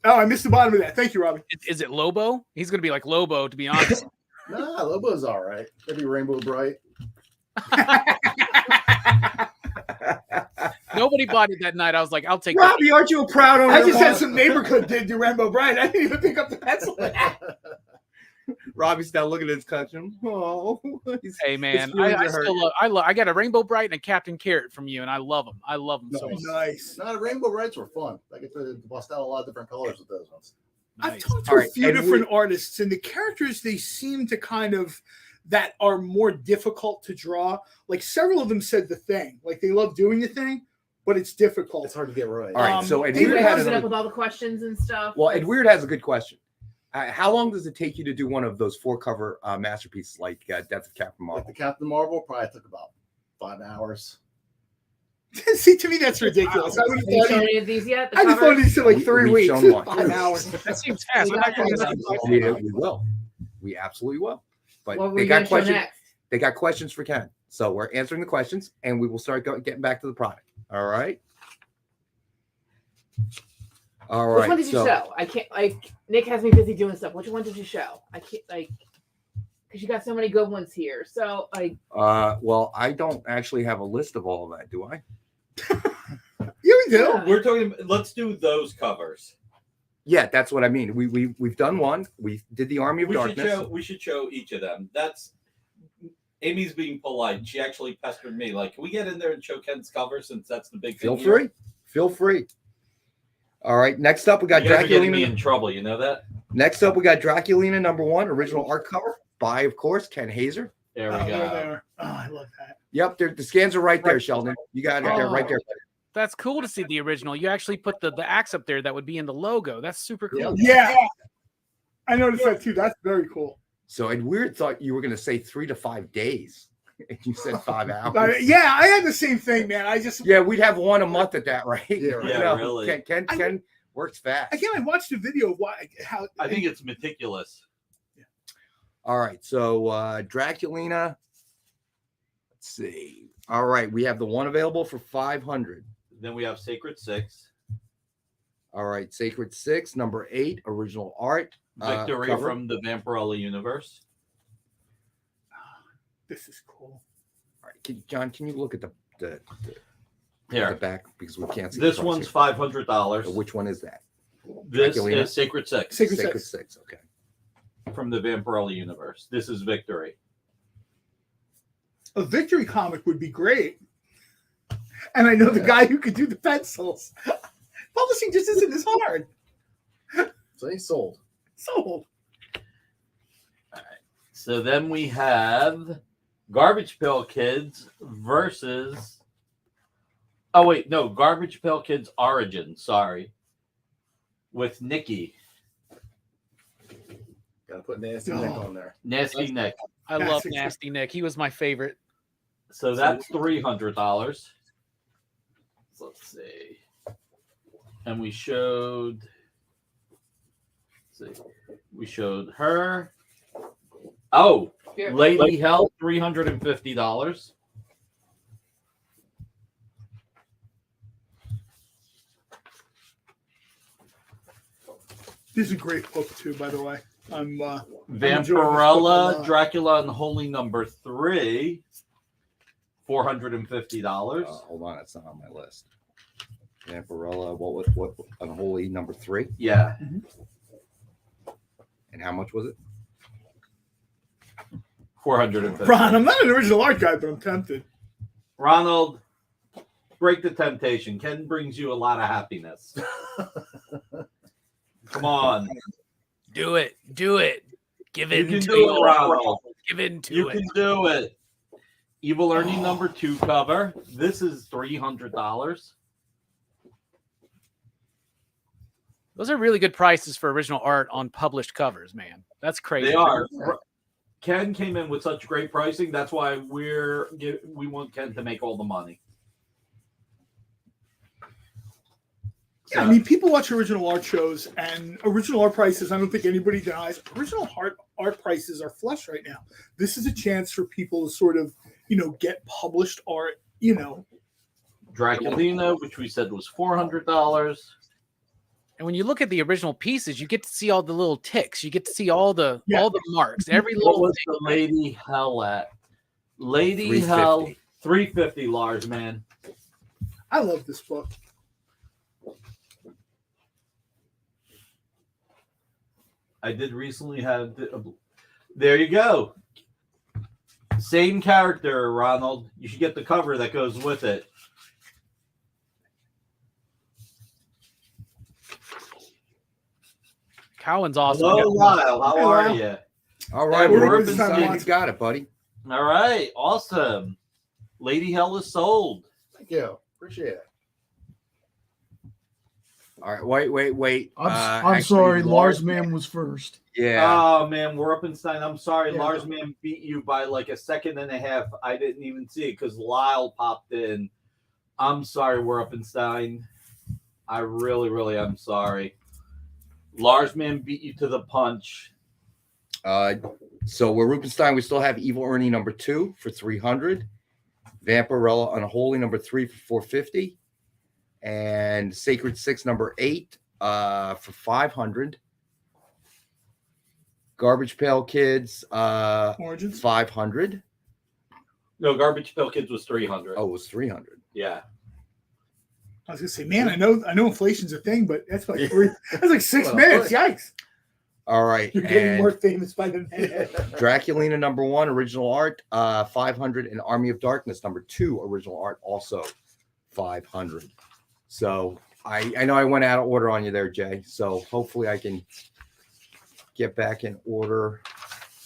I missed the bottom of that. Thank you, Robbie. Is it Lobo? He's gonna be like Lobo, to be honest. Nah, Lobo's all right. Maybe Rainbow Bright. Nobody bought it that night. I was like, I'll take Robbie, aren't you a proud owner? I just had some neighborhood did do Rainbow Bright. I didn't even pick up the pencil. Robbie's now looking at his cousin. Oh, hey man, I got a Rainbow Bright and a Captain Carrot from you, and I love them. I love them so much. Nice. No, the Rainbow Brights were fun. I get to bust out a lot of different colors with those ones. Nice. I've talked to a few different artists, and the characters they seem to kind of that are more difficult to draw. Like several of them said the Thing. Like they love doing the Thing, but it's difficult. It's hard to get right. All right. So Ed Weird has up with all the questions and stuff. Well, Ed Weird has a good question. How long does it take you to do one of those 4-cover masterpieces like Death of Captain Marvel? Like the Captain Marvel probably took about 5 hours. See, to me, that's ridiculous. I would Have you shown any of these yet? The I just thought covers? these in like 3 We've weeks, shown one. 5 hours. That seems fast. Yeah, we will. We absolutely will. But What were they you got gonna show questions. next? They got questions for Ken. So we're answering the questions, and we will start getting back to the product. All right. All right. Which one did you show? I can't like Nick has me busy doing stuff. Which one did you show? I can't like because you got so many good ones here. So like well, I don't actually have a list of all of that, do I? Yeah, we do. Yeah. We're talking. Let's do those covers. Yeah, that's what I mean. We've done one. We did the Army of Darkness. We should show each of them. That's Amy's being polite. She actually pestered me. Like, can we get in there and show Ken's cover since that's the big Feel thing free. here? Feel free. All right. Next up, we got You guys are getting me Draculina. in trouble. You know that? Next up, we got Draculina #1, original art cover by, of course, Ken Haeser. There Oh, we there go. they are. Oh, I love that. Yep, the scans are right there, Sheldon. You got it there, right there. That's cool to see the original. You actually put the axe up there that would be in the logo. That's super cool. Yeah. I noticed that too. That's very cool. So, and Weird thought you were going to say 3 to 5 days. And you said 5 hours. Yeah, I had the same thing, man. I just Yeah, we'd have one a month at that, right? Yeah, right. Yeah, really. Ken works fast. again, I watched a video of how I think it's meticulous. All right, so Draculina. Let's see. All right, we have the one available for 500. Then we have Sacred Six, All right, Sacred 6, #8, original art. Victory cover. from the Vampirella universe. this is cool. All right, John, can you look at the Here, back because we can't see this the front one's here. $500. Which one is that? This Draculina? is Sacred Six Sacred Six. 6. Okay. from the Vampirella universe. This is Victory. A Victory comic would be great. And I know the guy who could do the pencils. Publishing just isn't as hard. So he's sold. Sold. So then we have Garbage Pail Kids versus. Oh wait, no, Garbage Pail Kids Origin. Sorry, with Nikki, Gotta put Nasty Nick on there. Nasty Nick. I That's love exciting. Nasty Nick. He was my favorite. So that's $300. So let's see, and we showed. Let's see, we showed her. Oh, Here. Lady Hell, $350. This is a great book too, by the way. I'm enjoying this book a Vampirella, lot. Dracula, and Holy #3, $450. Hold on, it's not on my list. Vampirella, what Unholy #3? Yeah, And how much was it? $450. Ron, I'm not an original art guy, but I'm tempted. Ronald, break the temptation. Ken brings you a lot of happiness. Come on, Do it. Do it. Give you in can to do it, it. Ronald. Give in to You it. can do it. Evil Ernie #2 cover. This is $300. Those are really good prices for original art on published covers, man. That's crazy. They are. Ken came in with such great pricing. That's why we want Ken to make all the money. Yeah, I mean, people watch original art shows and original art prices. I don't think anybody denies original art prices are flush right now. This is a chance for people to sort of, get published art, Draculina, which we said was $400. And when you look at the original pieces, you get to see all the little ticks. You get to see all the marks. Every What little was tick. the Lady Hell at? Lady Hell, $350, Lars, man. I love this book. I did recently have. There you go. Same character, Ronald. You should get the cover that goes with it. Cowan's awesome. Hello, Lyle. How Hello. are you? All right, We're we're open open. time. You got it, buddy. All right, awesome. Lady Hell is sold. Thank you. Appreciate it. All right, wait. I'm Actually, sorry, Lars Man was first. Yeah. Oh man, we're up in Stein. I'm sorry, Yeah. Lars Man beat you by like a second and a half. I didn't even see it because Lyle popped in. I'm sorry, Werpenstein. I really, really am sorry. Larsman beat you to the punch. So we're Rubenstein. We still have Evil Ernie number 2 for 300. Vampirella Unholy number 3 for 450. And Sacred 6 number 8 for 500. Garbage Pail Kids Origins 500. No, Garbage Pail Kids was 300. Oh, it was 300. Yeah. I was gonna say, man, I know inflation's a thing, but that's like that's like 6 minutes. Yikes! All right, You're getting and more famous by the minute. Draculina number 1 original art 500, and Army of Darkness number 2 original art also 500. So I know I went out of order on you there, Jay. So hopefully I can get back in order.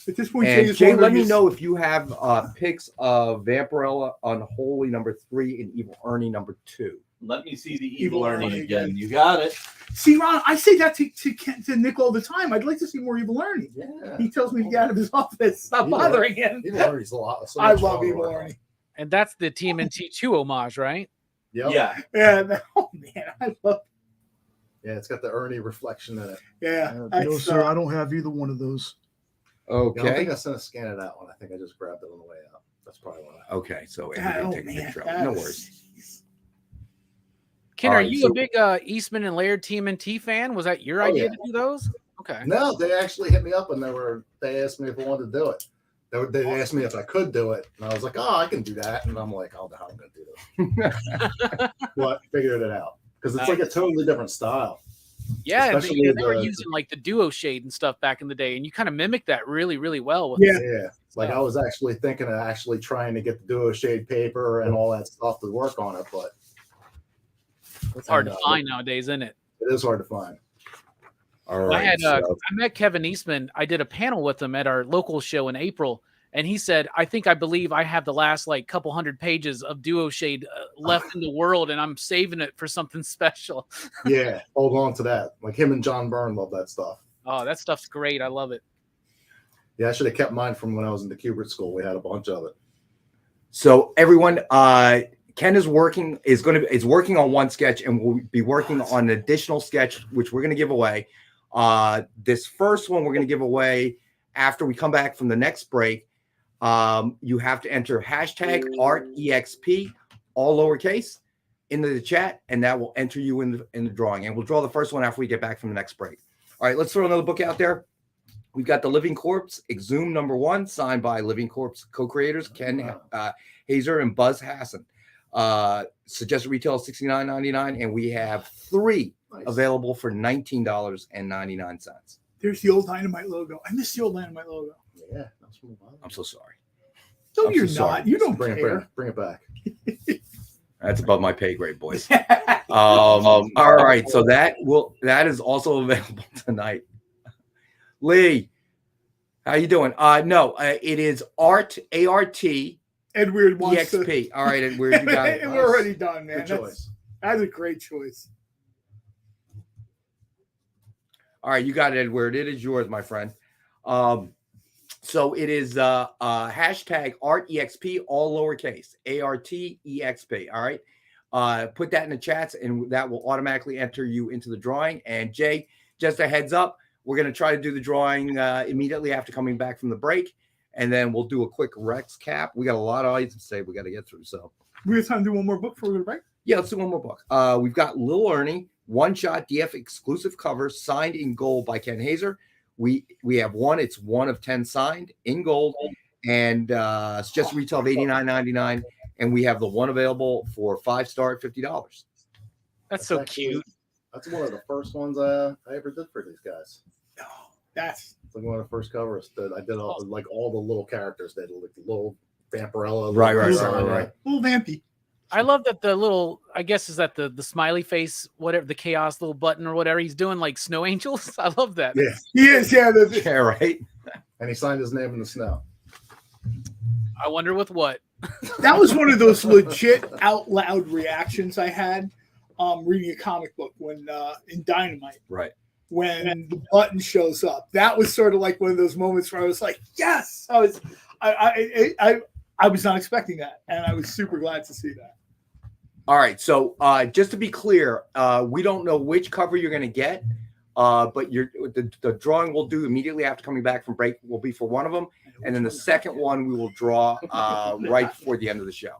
At this point, And Jay, let me know if you have pics of Vampirella Unholy number 3 and Evil Ernie number 2. Let me see the Evil Ernie again. You got it. See, Ron, I say that to Nick all the time. I'd like to see more Evil Ernie. Yeah. He tells me to get out of his office. Stop bothering him. Evil Ernie's a lot. So I much love fun Evil around. Ernie. And that's the TMNT 2 homage, right? Yep. Yeah. Yeah. Oh man, I love. Yeah, it's got the Ernie reflection in it. Yeah. No, that's, sir, I don't have either one of those. Yeah, I don't Okay. think I sent a scan of that one. I think I just grabbed it on the way out. That's probably what I. Okay. So God, Andrew oh, can take a man, picture of it. that No was- worries. Ken, All are right, you so- a big Eastman and Laird TMNT fan? Was that your Oh, idea yeah. to do those? Okay. No, they actually hit me up and they asked me if I wanted to do it. They asked me if I could do it, and I was like, "Oh, I can do that." And I'm like, "Oh, how I'm going to do this?" But figured it out because it's like a totally different style. Yeah, and Especially they were the- using like the duo shade and stuff back in the day, and you kind of mimic that really, really well. With Yeah. Like I was actually thinking of actually trying to get the duo shade paper and all that stuff to work on it, but it's hard to find nowadays, isn't it? it is hard to find. All right. I had so- I met Kevin Eastman. I did a panel with him at our local show in April, and he said, I believe I have the last like couple hundred pages of duo shade left in the world, and I'm saving it for something special." Yeah, hold on to that. Like him and John Byrne love that stuff. Oh, that stuff's great. I love it. Yeah, I should have kept mine from when I was in the Kubert school. We had a bunch of it. So everyone, Ken is working on one sketch, and we'll be working on an additional sketch, which we're going to give away. This first one we're going to give away after we come back from the next break. You have to enter hashtag ArtEXP, all lowercase, into the chat, and that will enter you in the drawing. And we'll draw the first one after we get back from the next break. All right, let's throw another book out there. We've got The Living Corpse, Exhumed number 1, signed by Living Corpse co-creators Ken Haeser and Buzz Hassan. Suggested retail is $69.99, and we have 3 available for $19.99. There's the old Dynamite logo. I miss the old Dynamite logo. Yeah, that's from a while. I'm so sorry. No, I'm you're so sorry. not. You don't Bring care. it back. That's above my pay grade, boys. All right, so that is also available tonight. Lee, how you doing? No, it is Art ART Edward wants EXP. All right, Edward, you got it. We're already done, man. Good choice. That's a great choice. All right, you got it, Edward. It is yours, my friend. So it is hashtag ArtEXP, all lowercase, ARTEXP. All right. Put that in the chats, and that will automatically enter you into the drawing. And Jay, just a heads up, we're going to try to do the drawing immediately after coming back from the break. And then we'll do a quick Rex cap. We got a lot of items today we got to get through. So We have time to do one more book before we go to break? yeah, let's do one more book. We've got Lil Ernie, one-shot DF exclusive cover, signed in gold by Ken Haeser. We have one. It's 1 of 10 signed in gold, and it's just retail of $89.99. And we have the one available for 5-star at $50. That's so actually- cute. That's one of the first ones I ever did for these guys. No, that's It's like one of the first covers that I did all the little characters. They did like the little Vampirella. Right. a little vampy. I love that the little, I guess, is that the smiley face, whatever, the chaos little button or whatever. He's doing like snow angels. I love that. Yeah. He is, yeah. Yeah, right. And he signed his name in the snow. I wonder with what. That was one of those legit out loud reactions I had reading a comic book when in Dynamite. Right. When the button shows up. That was sort of like one of those moments where I was like, yes. I was not expecting that. And I was super glad to see that. All right. So just to be clear, we don't know which cover you're going to get, but the drawing we'll do immediately after coming back from break will be for one of them. And then the second one we will draw right before the end of the show.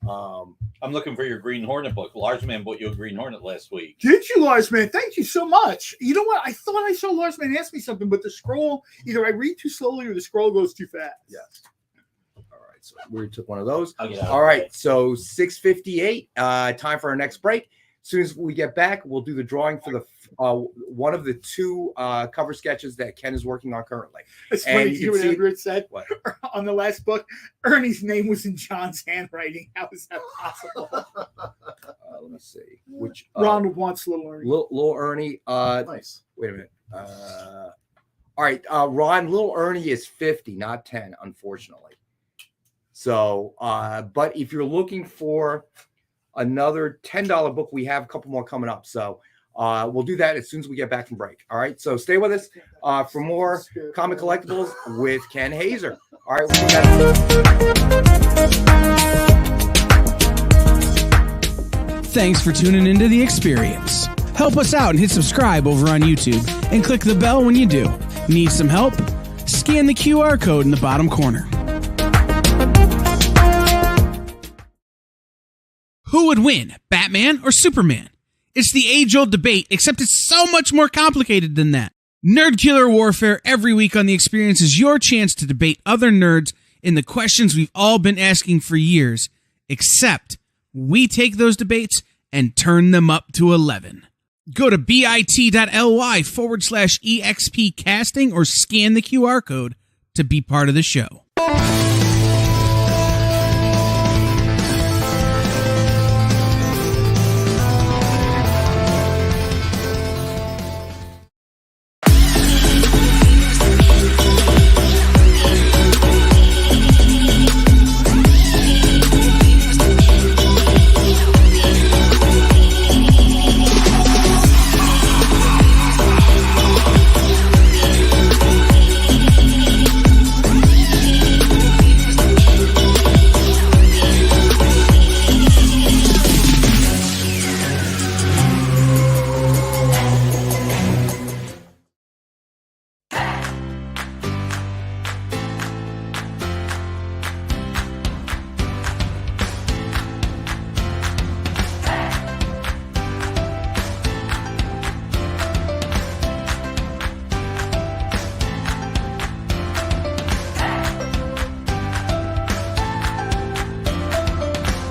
I'm looking for your Green Hornet book. Lars Man bought you a Green Hornet last week. Did you, Lars Man? Thank you so much. You know what? I thought I saw Lars Man ask me something, but the scroll, either I read too slowly or the scroll goes too fast. Yes. All right. So we took one of those. I'll get out. All right. So 6:58. Time for our next break. As soon as we get back, we'll do the drawing for the one of the two cover sketches that Ken is working on currently. It's funny. You hear what Everett said? What? On the last book, Ernie's name was in John's handwriting. How is that possible? Let me see. Which Ronald wants little Ernie. Little Ernie. Nice. Wait a minute. All right. Ron, little Ernie is 50, not 10, unfortunately. So, but if you're looking for another $10 book, we have a couple more coming up. So we'll do that as soon as we get back from break. All right. So stay with us for more Comic Collectibles with Ken Haeser. All right. We'll Thanks for tuning into The Experience. Help us out and hit subscribe over on YouTube and click the bell when you do. Need some help? Scan the QR code in the bottom corner. Who would win, Batman or Superman? It's the age-old debate, except it's so much more complicated than that. Nerd Killer Warfare every week on The Experience is your chance to debate other nerds in the questions we've all been asking for years, except we take those debates and turn them up to 11. Go to bit.ly/EXP casting or scan the QR code to be part of the show.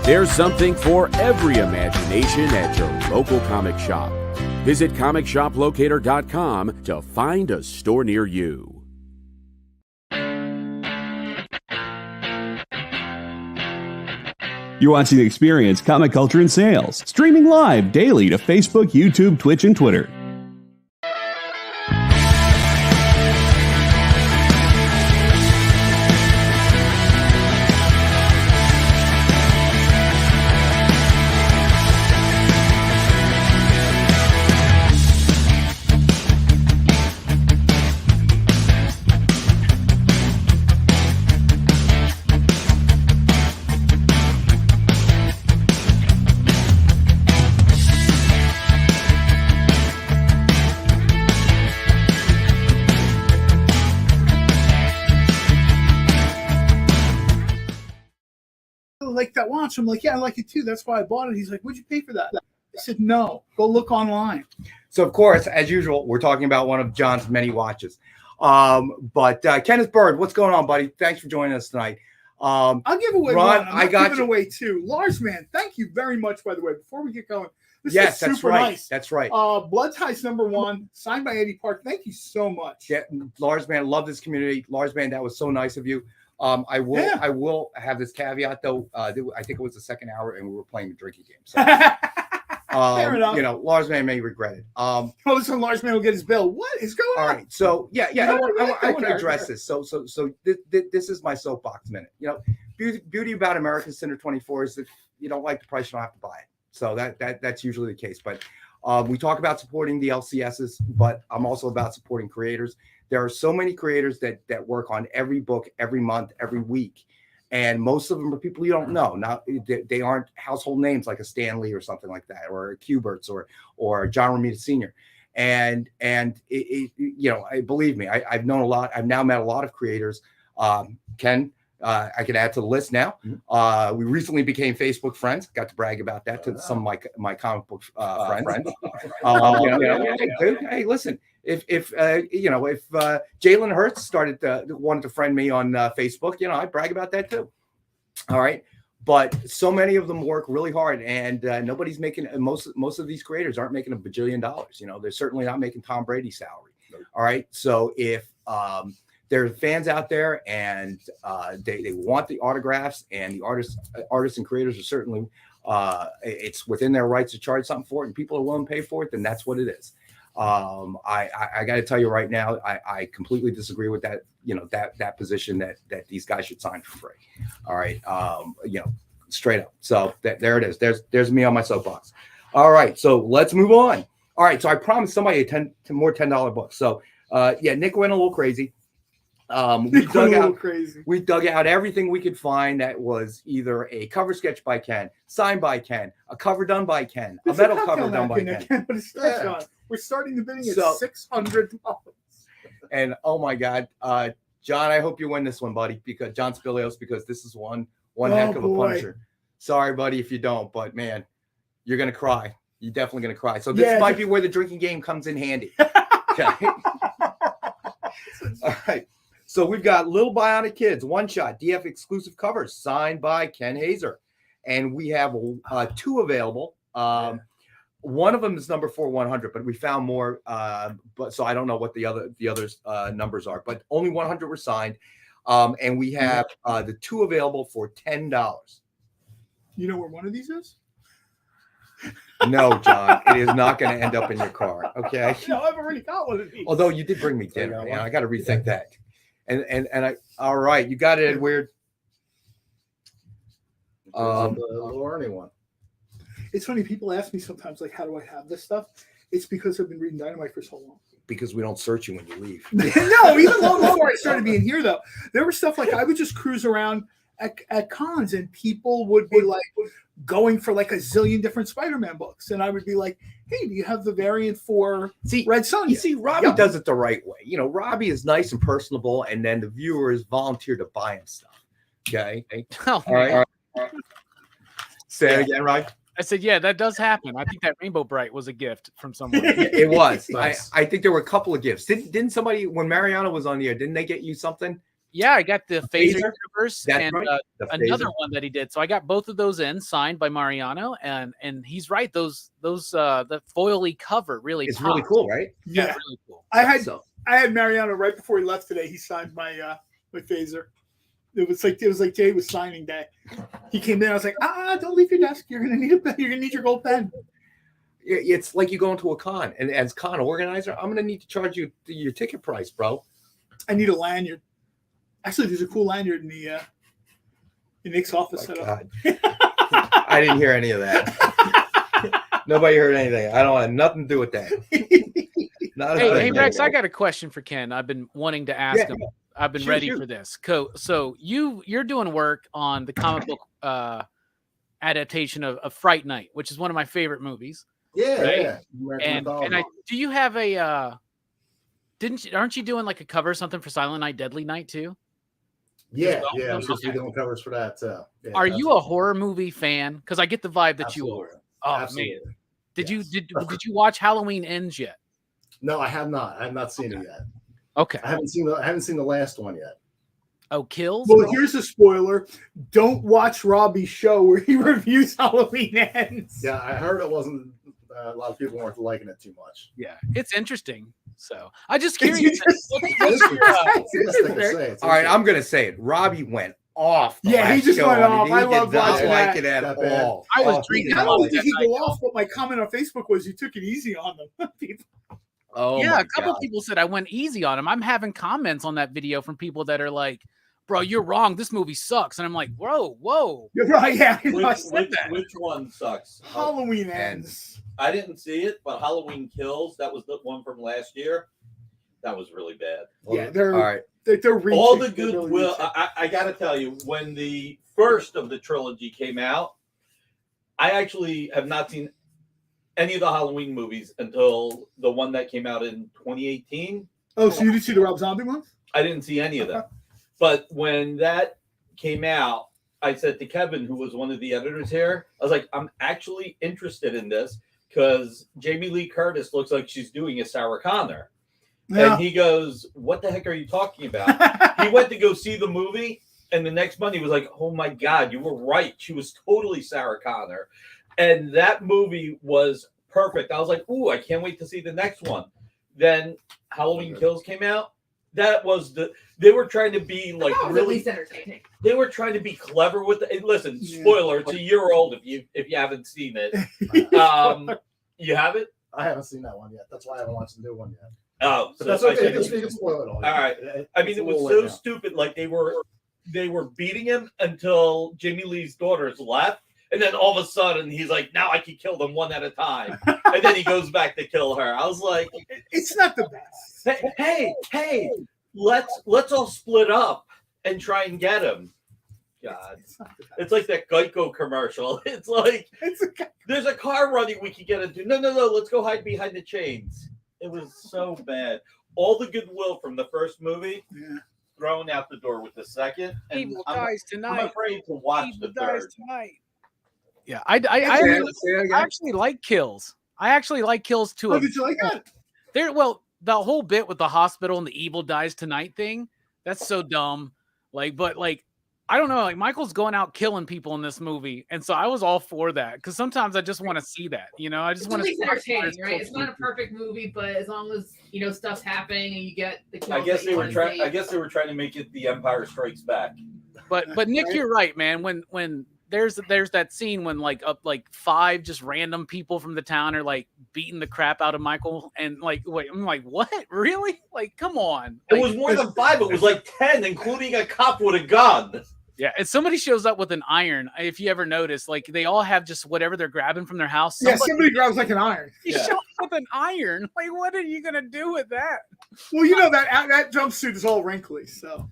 There's something for every imagination at your local comic shop. Visit ComicShopLocator.com to find a store near you. You're watching The Experience, Comic Culture and Sales, streaming live daily to Facebook, YouTube, Twitch, and Twitter. Like that watch. I'm like, yeah, I like it too. That's why I bought it. He's like, what'd you pay for that? I said, no, go look online. So, of course, as usual, we're talking about one of John's many watches. But Kenneth Bird, what's going on, buddy? Thanks for joining us tonight. I'll give away Ron, one. I'm giving away two. Lars Man, thank you very much, by the way. Before we get going, this is super that's right. nice. That's right. Blood Ties #1, signed by Eddie Park. Thank you so much. Yeah, Lars Man, love this community. Lars Man, that was so nice of you. I will have this caveat though. I think it was the second hour and we were playing a drinking game. So, Fair enough. You know, Lars Man may regret it. Listen, Lars Man will get his bill. What is going on? All right. So I want to address this. So this is my soapbox minute. You know, beauty about American Center 24 is that you don't like the price, you don't have to buy it. So that's usually the case. But we talk about supporting the LCSs, but I'm also about supporting creators. There are so many creators that work on every book, every month, every week. And most of them are people you don't know. Now they aren't household names like a Stan Lee or something like that, or a Cuberts or John Romita Sr. And believe me, I've known a lot. I've now met a lot of creators. Ken, I can add to the list now. We recently became Facebook friends. Got to brag about that to some of my comic book friends. Hey, listen, if Jalen Hurts wanted to friend me on Facebook, I brag about that too. All right. But so many of them work really hard, and nobody's making most of these creators aren't making $1 bajillion. They're certainly not making Tom Brady's salary. All right. So if there are fans out there and they want the autographs, and the artists and creators are certainly it's within their rights to charge something for it, and people are willing to pay for it, then that's what it is. I got to tell you right now, I completely disagree with that. That position that these guys should sign for free. All right. Straight up. So there it is. There's me on my soapbox. All right. So let's move on. All right. So I promised somebody more $10 books. So Nick went a little crazy. We dug out everything we could find that was either a cover sketch by Ken, signed by Ken, a cover done by Ken, a metal cover done by Ken. We're starting the bidding at $600. And oh my God, John, I hope you win this one, buddy, because John Spilios, because this is one heck of a Punisher. Sorry, buddy, if you don't, but man, you're gonna cry. You're definitely gonna cry. So this might be where the drinking game comes in handy. Okay. All right. So we've got Little Bionic Kids, one shot, DF exclusive covers signed by Ken Haeser. And we have 2 available. One of them is number 4100, but we found more. But so I don't know what the others numbers are, but only 100 were signed. And we have the 2 available for $10. You know where one of these is? No, John, it is not going to end up in your car. Okay. No, I've already got one of these. Although you did bring me dinner, man. I got to rethink that. And I, all right, you got it, Edward. The Little Ernie one. It's funny. People ask me sometimes, like, how do I have this stuff? It's because I've been reading Dynamite for so long. Because we don't search you when you leave. No, even long before I started being here, though, there was stuff like I would just cruise around at cons, and people would be like going for like a zillion different Spider-Man books, and I would be like, "Hey, do you have the variant for Red Sonja?" You see, Robbie does it the right way. Robbie is nice and personable, and then the viewers volunteer to buy him stuff. Okay. Oh, all right. Say it again, Robbie. I said, yeah, that does happen. I think that Rainbow Bright was a gift from someone. It was. Nice. I think there were a couple of gifts. Didn't somebody, when Mariana was on the air, didn't they get you something? Yeah, I got the Phaser Universe That's and right. another one that he did. So I got both of those signed by Mariano, and he's right. Those the foily cover really It's pops. really cool, right? Yeah, really cool. I had Mariano right before he left today. He signed my Phaser. It was like Jay was signing day. He came in. I was like, don't leave your desk. You're gonna need your gold pen. It's like you go into a con, and as con organizer, I'm gonna need to charge you your ticket price, bro. I need a lanyard. Actually, there's a cool lanyard in Nick's office setup. I didn't hear any of that. Nobody heard anything. I don't want nothing to do with that. Hey Rex, I got a question for Ken. I've been wanting to ask him. I've been ready for this. So you're doing work on the comic book adaptation of Fright Night, which is one of my favorite movies. Yeah, right? Yeah. And do you have a aren't you doing like a cover or something for Silent Night, Deadly Night too? Yeah, I'm supposed to be doing covers for that. Yeah, are you a horror movie fan? Because I get the vibe that you are. Oh Absolutely. man, did you watch Halloween Ends yet? No, I have not. I have not seen it yet. Okay, I haven't seen the last one yet. Oh, Kills. Well, here's a spoiler: don't watch Robbie's show where he reviews Halloween Ends. Yeah, I heard it wasn't. A lot of people weren't liking it too much. Yeah, it's interesting. So I just curious. All right, I'm gonna say it. Robbie went off. Yeah, he just went off. I love watching that. Like it at all. I was drinking. Not only did he go off, but my comment on Facebook was you took it easy on them. Oh yeah, a couple people said I went easy on him. I'm having comments on that video from people that are like, "Bro, you're wrong. This movie sucks." And I'm like, "Whoa." You're right. Yeah. Which one sucks? Halloween Ends. I didn't see it, but Halloween Kills, that was the one from last year. That was really bad. Yeah, they're all right. They're reaching. All the They're really goodwill. reaching. I got to tell you, when the first of the trilogy came out, I actually have not seen any of the Halloween movies until the one that came out in 2018. Oh, so you didn't see the Rob Zombie one? I didn't see any of them. But when that came out, I said to Kevin, who was one of the editors here, I was like, I'm actually interested in this because Jamie Lee Curtis looks like she's doing a Sarah Connor. Yeah. And he goes, what the heck are you talking about? He went to go see the movie, and the next month he was like, oh my God, you were right. She was totally Sarah Connor. And that movie was perfect. I was like, ooh, I can't wait to see the next one. Then Halloween Kills came out. That was they were trying to be like That was really at least entertaining. They were trying to be clever with it. Listen, spoiler, it's a year old if you haven't seen it. You haven't? I haven't seen that one yet. That's why I haven't watched the new one yet. Oh, so that's okay. You can spoil it all. All right. I mean, it was so stupid. Like they were beating him until Jamie Lee's daughters left. And then all of a sudden he's like, now I can kill them one at a time. And then he goes back to kill her. I was like, it's not the best. Hey, let's all split up and try and get him. God. It's like that Geico commercial. It's like there's a car running we can get into. No, let's go hide behind the chains. It was so bad. All the goodwill from the first movie thrown out the door with the second. And Evil dies tonight. I'm afraid to watch Evil the third. dies tonight. Yeah, I actually like Kills. I actually like Kills too. Oh, did you like that? Well, the whole bit with the hospital and the evil dies tonight thing, that's so dumb. But I don't know, like Michael's going out killing people in this movie, and so I was all for that because sometimes I just want to see that. I just want to. It's entertaining, right? It's not a perfect movie, but as long as stuff's happening and you get the kills. I guess they were trying. I guess they were trying to make it The Empire Strikes Back. But Nick, you're right, man. When there's that scene when like 5 just random people from the town are like beating the crap out of Michael, and wait, I'm like, what? Really? Like, come on. It was more than 5. It was like 10, including a cop with a gun. Yeah, and somebody shows up with an iron. If you ever notice, like they all have just whatever they're grabbing from their house. Somebody grabs like an iron. He shows up with an iron. Like, what are you gonna do with that? Well, that jumpsuit is all wrinkly. So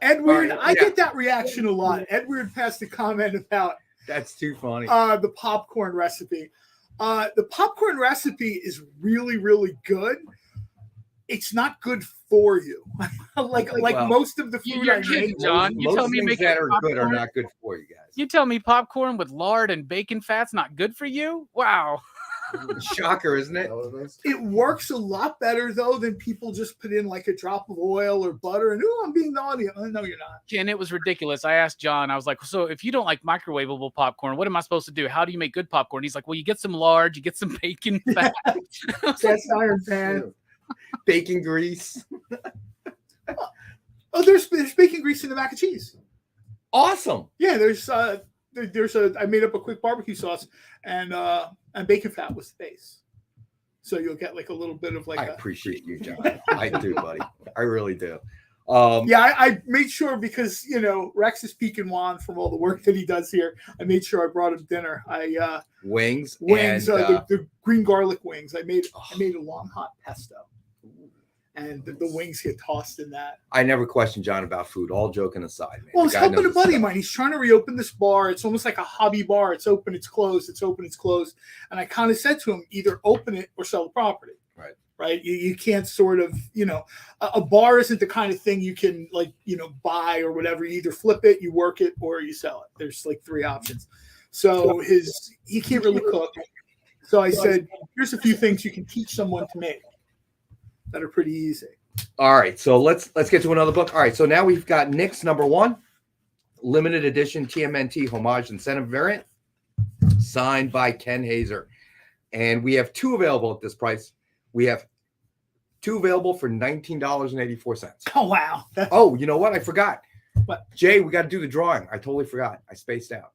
Edward, I get that reaction a lot. Edward passed a comment about that's too funny. The popcorn recipe. The popcorn recipe is really, really good. It's not good for you. like most of the food you're kidding, John. You tell me things that are good are not good for you guys. You tell me popcorn with lard and bacon fat's not good for you? Wow. Shocker, isn't it? It works a lot better though than people just put in like a drop of oil or butter and I'm being naughty. Oh, no, you're not. Ken, it was ridiculous. I asked John, I was like, so if you don't like microwavable popcorn, what am I supposed to do? How do you make good popcorn? He's like, well, you get some lard, you get some bacon fat. That's iron pan. Bacon grease. Oh, there's bacon grease in the mac and cheese. Awesome. Yeah, I made up a quick barbecue sauce and bacon fat was the base. So you'll get like a little bit of like. I appreciate you, John. I do, buddy. I really do. I made sure because Rex is peeking Juan from all the work that he does here. I made sure I brought him dinner. Wings, and, the green garlic wings. I made a long hot pesto, and the wings get tossed in that. I never question John about food. All joking aside, man. Well, I was helping a buddy of mine. He's trying to reopen this bar. It's almost like a hobby bar. It's open, it's closed. It's open, it's closed. And I kind of said to him, either open it or sell the property. Right. You can't sort of, a bar isn't the kind of thing you can buy or whatever. You either flip it, you work it, or you sell it. There's like 3 options. So he can't really cook. So I said, here's a few things you can teach someone to make that are pretty easy. All right. So let's get to another book. All right. So now we've got Nick's number 1, limited edition TMNT homage incentive variant, signed by Ken Haeser. And we have 2 available at this price. We have 2 available for $19.84. Oh, wow. Oh, you know what? I forgot. What? Jay, we got to do the drawing. I totally forgot. I spaced out.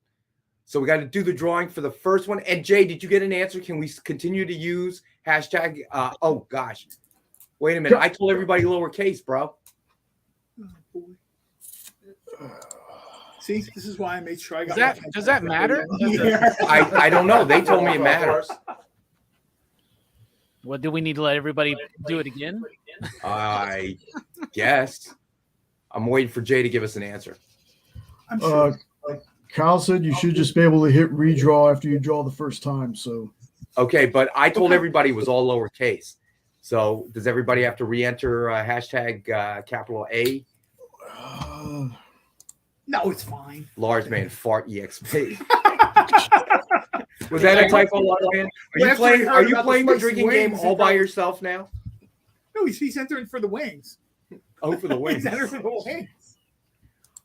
So we got to do the drawing for the first one. And Jay, did you get an answer? Can we continue to use hashtag? Oh, gosh. Wait a minute. I told everybody lowercase, bro. Oh, boy. See, this is why I made sure I got Does that matter? I don't know. They told me it matters. What do we need to let everybody do it again? I guess. I'm waiting for Jay to give us an answer. I'm sure. Kyle said you should just be able to hit redraw after you draw the first time. So okay, but I told everybody it was all lowercase. So does everybody have to re-enter hashtag capital A? No, it's fine. Large man fart EXP. Was that a typo, large man? Are you playing the drinking game all by yourself now? No, he's entering for the wings. Oh, for the wings. He's entering for the wings.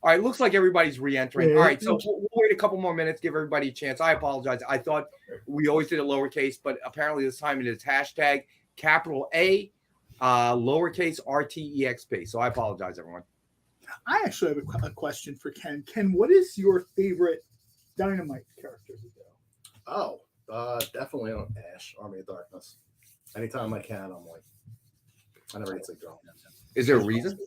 All right, looks like everybody's re-entering. Yeah, All right, so we'll wait a couple more minutes, give everybody a chance. I apologize. I thought we always did it lowercase, but apparently this time it is hashtag capital A, lowercase RTEXP. So I apologize, everyone. I actually have a question for Ken. Ken, what is your favorite Dynamite character to do? Oh, definitely on Ash, Army of Darkness. Anytime I can, I'm like, I never get sick drunk. Is there a reason?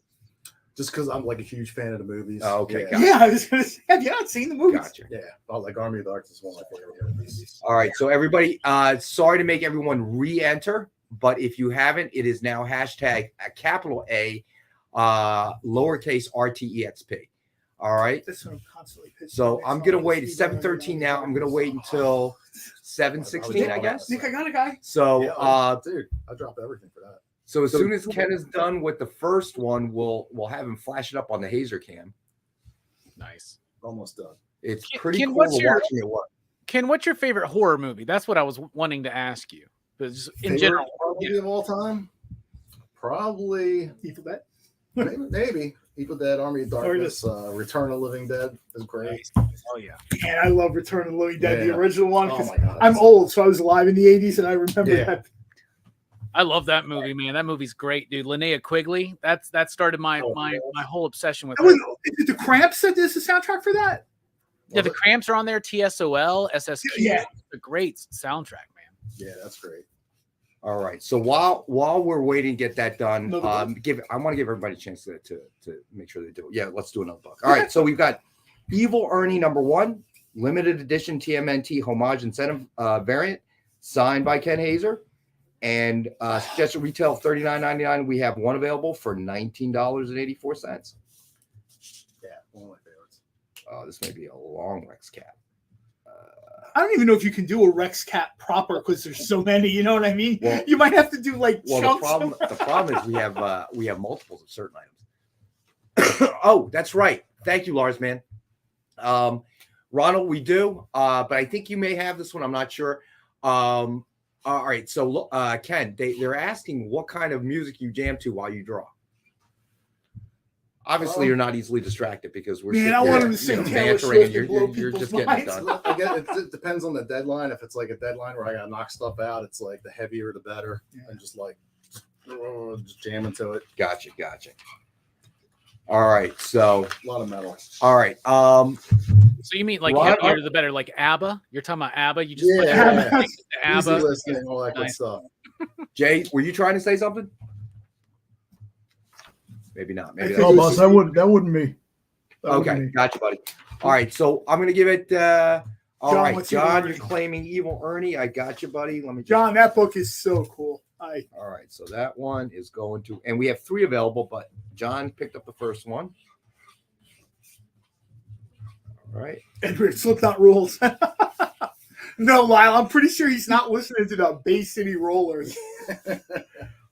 Just because I'm like a huge fan of the movies. Oh, okay. Yeah, I was going to say, have you not seen the movies? Gotcha. Yeah, like Army of Darkness is one of my favorite movies. All right, so everybody, sorry to make everyone re-enter, but if you haven't, it is now hashtag capital A, lowercase RTEXP. All right. That's what I'm constantly pitching. So I'm gonna wait. It's 7:13 now. I'm gonna wait until 7:16, I guess. Nick, I got a guy. So, dude, I dropped everything for that. So as soon as Ken is done with the first one, we'll have him flash it up on the Haeser cam. Nice. Almost done. It's pretty Ken, cool what's watching it work. Ken, what's your favorite horror movie? That's what I was wanting to ask you. But just in Favorite general, horror movie of all time? Probably Evil Dead. maybe Evil Dead, Army of Darkness, Return of the Living Dead is great. Oh yeah. And I love Return of the Living Dead, the original one. Oh 'cause my God, I'm old, so I was alive in the 80s, and I remember that. I love that movie, man. That movie's great, dude. Linnea Quigley. That started my whole obsession with her. Is it the Cramps that is the soundtrack for that? Yeah, the Cramps are on there. TSOL, SSQ. Yeah. It's a great soundtrack, man. Yeah, that's great. All right. So while we're waiting to get that done, I want to give everybody a chance to make sure they do it. Yeah, let's do another book. All right. So we've got Evil Ernie #1, limited edition TMNT homage incentive variant, signed by Ken Haeser, and suggested retail $39.99. We have one available for $19.84. Yeah, one of my favorites. This may be a long Rex cap. I don't even know if you can do a Rex Cat proper because there's so many. You know what I mean? Well, you might have to do like chunks. The problem is we have multiples of certain items. Oh, that's right. Thank you, Lars, man. Ronald, we do, but I think you may have this one. I'm not sure. All right. So, Ken, they're asking what kind of music you jam to while you draw. Obviously, you're not easily distracted because we're I want him to sing Taylor Swift and blow you're just people's getting it minds. done. Again, it depends on the deadline. If it's like a deadline where I gotta knock stuff out, it's like the heavier the better, and just jamming to it. Gotcha. All right, so a lot of metal. All right. So you mean like heavier the better, like ABBA? You're talking about ABBA? You just ABBA, ABBA, listening, all that good stuff. Jay, were you trying to say something? Maybe not. Maybe no, boss, that wouldn't be. Okay, gotcha, buddy. All right, so I'm gonna give it. All John, right, John, you're claiming Evil Ernie. I got you, buddy. Let me. John, that book is so cool. All right, so that one is going to, and we have 3 available, but John picked up the first one. All right. Edward Slipknot rules. No, Lyle, I'm pretty sure he's not listening to the Bay City Rollers.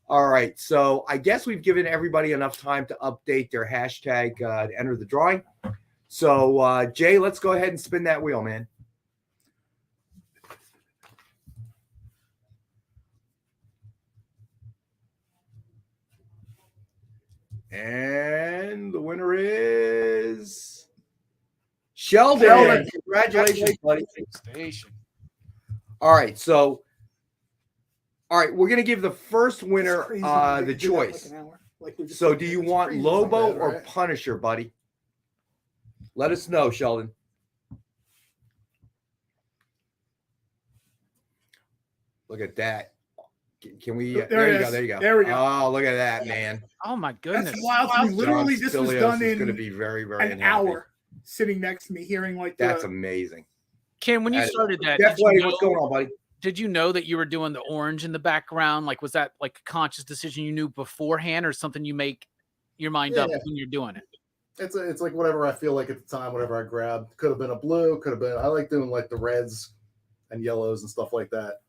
All right, so I guess we've given everybody enough time to update their hashtag to enter the drawing. So, Jay, let's go ahead and spin that wheel, man. And the winner is Sheldon. Congratulations, buddy. All right, so we're gonna give the first winner the choice. So, do you want Lobo or Punisher, buddy? Let us know, Sheldon. Look at that. Can we? There you go. There you go. There we go. Oh, look at that, man. Oh my goodness! That's wild. Literally, this was done in going to be very, very an hour. Sitting next to me, hearing like that's amazing. Ken, when you started that, Jeff White, what's going on, buddy? did you know that you were doing the orange in the background? Like, was that like a conscious decision you knew beforehand, or something you make your mind up when you're doing it? It's like whatever I feel like at the time, whatever I grab. Could have been a blue, could have been. I like doing like the reds and yellows and stuff like that.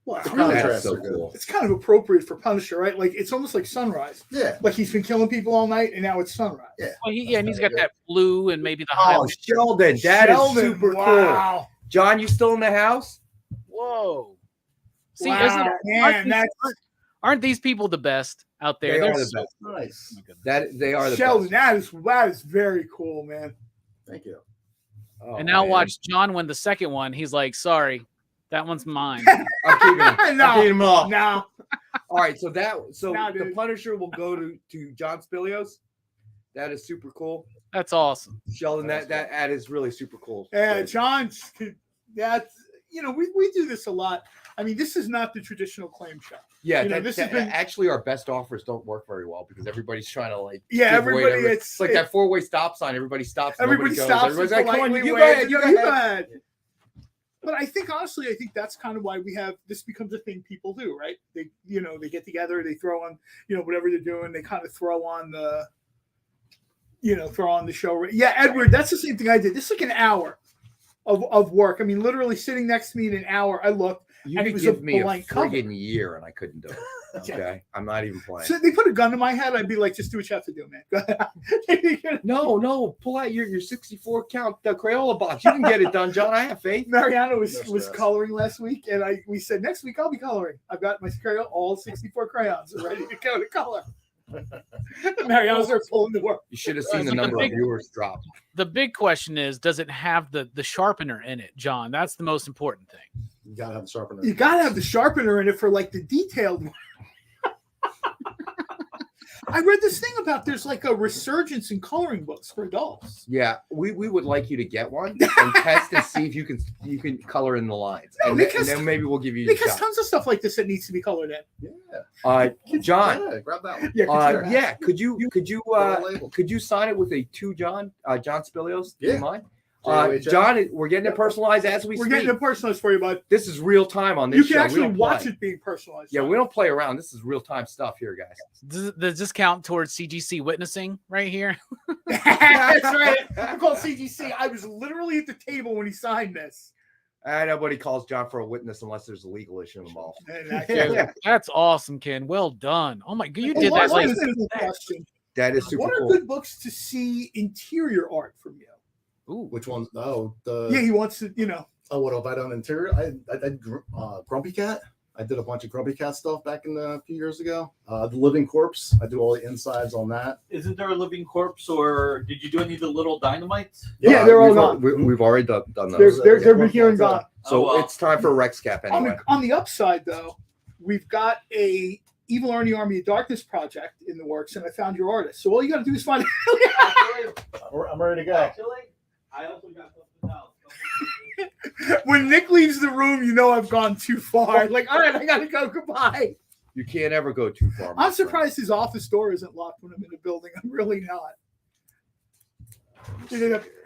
Well, The really, contrasts so are good. cool. it's kind of appropriate for Punisher, right? Like it's almost like sunrise. Yeah. Like he's been killing people all night, and now it's sunrise. Yeah. Well, and he's got that blue and maybe the Oh, highlight. Sheldon, that is super cool. John, you still in the house? Whoa. See, Wow, man, aren't these people the best out there? They They're are the so best. Nice. That they are the Sheldon, best. that is very cool, man. Thank you. Oh, and now man. watch John win the second one. He's like, sorry, that one's mine. I'm keeping them. No, I'm keeping them all. No. All right, so Nah, the dude. Punisher will go to John Spilios. That is super cool. That's awesome. Sheldon, that ad is really super cool. Yeah, John. That's we do this a lot. I mean, this is not the traditional claim shop. Yeah, This has been actually our best offers don't work very well because everybody's trying to like. Yeah, give away everybody. It's like that four-way stop sign. Everybody stops. Everybody nobody goes. stops. Everybody's and like, "Come on, politely you go waves, ahead, you "No, go you ahead." But I think honestly, that's kind of why we have this becomes a thing people do, right? They they get together, they throw on whatever they're doing, they kind of throw on the show. Yeah, Edward, that's the same thing I did. This is like an hour of work. I mean, literally sitting next to me in an hour. I looked. You and could it was give me a blank cover. friggin' year and I couldn't do it. Okay, I'm not even playing. So they put a gun to my head. I'd be like, just do what you have to do, man. Go ahead. No, pull out your 64 count the Crayola box. You can get it done, John. I have faith. Mariano was coloring last week, and we said next week I'll be coloring. I've got my crayon, all 64 crayons ready to go to color. Mariano's are pulling the work. You should have seen the number of viewers drop. The big question is, does it have the sharpener in it, John? That's the most important thing. You gotta have the sharpener. You gotta have the sharpener in it for like the detailed one. I read this thing about there's like a resurgence in coloring books for adults. Yeah, we would like you to get one and test and see if you can color in the lines, No, and then maybe we'll give you. Because tons of stuff like this that needs to be colored in. Yeah. John. Yeah, grab that one. Yeah, Could you sign it with a to John Spilios? Do you mind? JOHN. John, we're getting it personalized as we We're speak. getting it personalized for you, bud. This is real time on this You show. can We actually don't watch play. it being personalized. Yeah, we don't play around. This is real time stuff here, guys. Does this count towards CGC witnessing right here? That's right. I call CGC. I was literally at the table when he signed this. Nobody calls John for a witness unless there's a legal issue involved. Dude, that's awesome, Ken. Well done. Oh my god, you did that like question. That is super What are cool. good books to see interior art from you? Ooh. Which ones? Oh, Yeah, he wants to, Oh, what have I done interior? I Grumpy Cat. I did a bunch of Grumpy Cat stuff back in a few years ago. The Living Corpse. I do all the insides on that. Isn't there a living corpse, or did you do any of the little dynamites? Yeah, they're all gone. We've already done those. They're been here and gone. So it's time for Rex Cap anyway. On the upside, though, we've got a Evil Ernie Army of Darkness project in the works, and I found your artist. So all you got to do is find. I'm ready to go. Actually, I also got something else. When Nick leaves the room, you know I've gone too far. Like, all right, I got to go. Goodbye. You can't ever go too far. my I'm surprised his office door isn't locked when I'm in the building. I'm really not.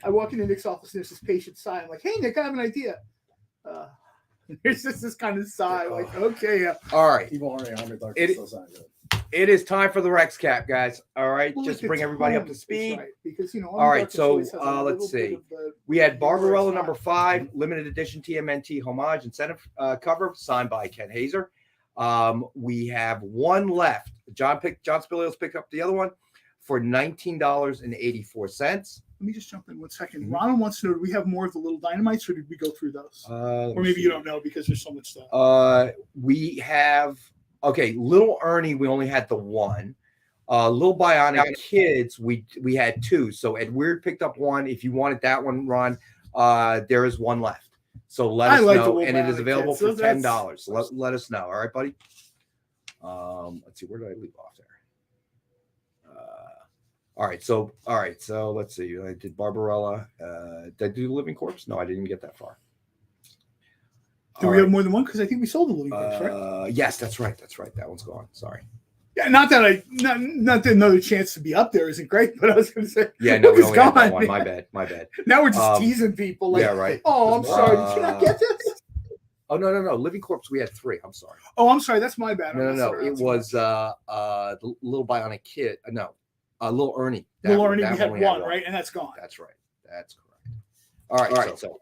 I walk into Nick's office and there's this patient sigh. I'm like, hey, Nick, I have an idea. There's just this kind of sigh, like, okay, yeah. All right. Evil Army of Darkness does sound good. It is time for the Rex Cap, guys. All right, Well, just look, bring it's everybody up home, to that's speed. right, because, All right, so Darkness always has a let's little bit see. of the- We had Barbarella number 5, limited edition TMNT homage incentive cover signed by Ken Haeser. We have one left. John Spilios picked up the other one for $19.84. Let me just jump in 1 second. Ronald wants to know, do we have more of the little dynamites, or did we go through those? Let Or me maybe see. you don't know because there's so much stuff. We have Little Ernie. We only had the one. Little Bionic Kids. We had 2. So Ed Weird picked up one. If you wanted that one, Ron, there is one left. So let us know, and it is available for $10. So let us know. All right, buddy. Let's see. Where did I leave off there? All right. So let's see. I did Barbarella. Did I do Living Corpse? No, I didn't even get that far. Do we have more than one? Because I think we sold the Living Corpse, right? Yes, that's right. That one's gone. Sorry. Yeah, not that not that another chance to be up there isn't great, but I was going to say, Yeah, no, we it's only had that gone. one. My bad. Now we're just teasing people. Like, yeah, right. Oh, I'm sorry. Did you not get this? Oh no. Living Corpse. We had 3. I'm sorry. Oh, I'm sorry. That's my bad. No. It was the Little Bionic Kid. No, Little Ernie. Little Ernie. We had one, right, and that's gone. That's right. That's correct. All right. So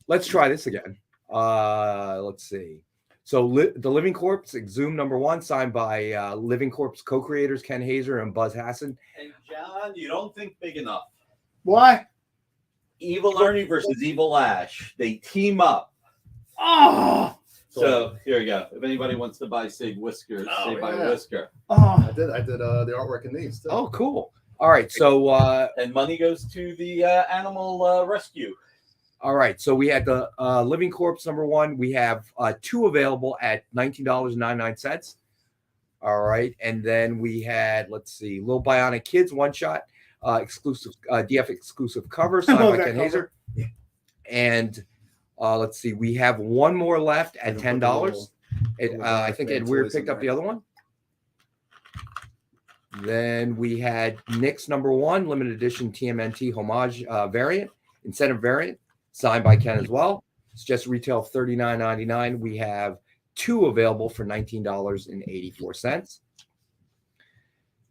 let's try this again. Let's see. So the Living Corpse Exhumed #1, signed by Living Corpse co-creators Ken Haeser and Buzz Hassan. And John, you don't think big enough. Why? Evil Ernie versus Evil Ash. They team up. Oh. So here you go. If anybody wants to buy Sig Whiskers, they buy Whisker. Oh. I did the artwork in these too. Oh, cool. All right. So and money goes to the animal rescue. all right. So we had the Living Corpse #1. We have 2 available at $19.99. All right. And then we had, let's see, Little Bionic Kids one shot, exclusive DF exclusive cover signed by Ken Haeser. And let's see, we have one more left at $10. I think Ed Weird picked up the other one. Then we had Nick's #1 limited edition TMNT homage variant, incentive variant, signed by Ken as well. It's just retail $39.99. We have 2 available for $19.84.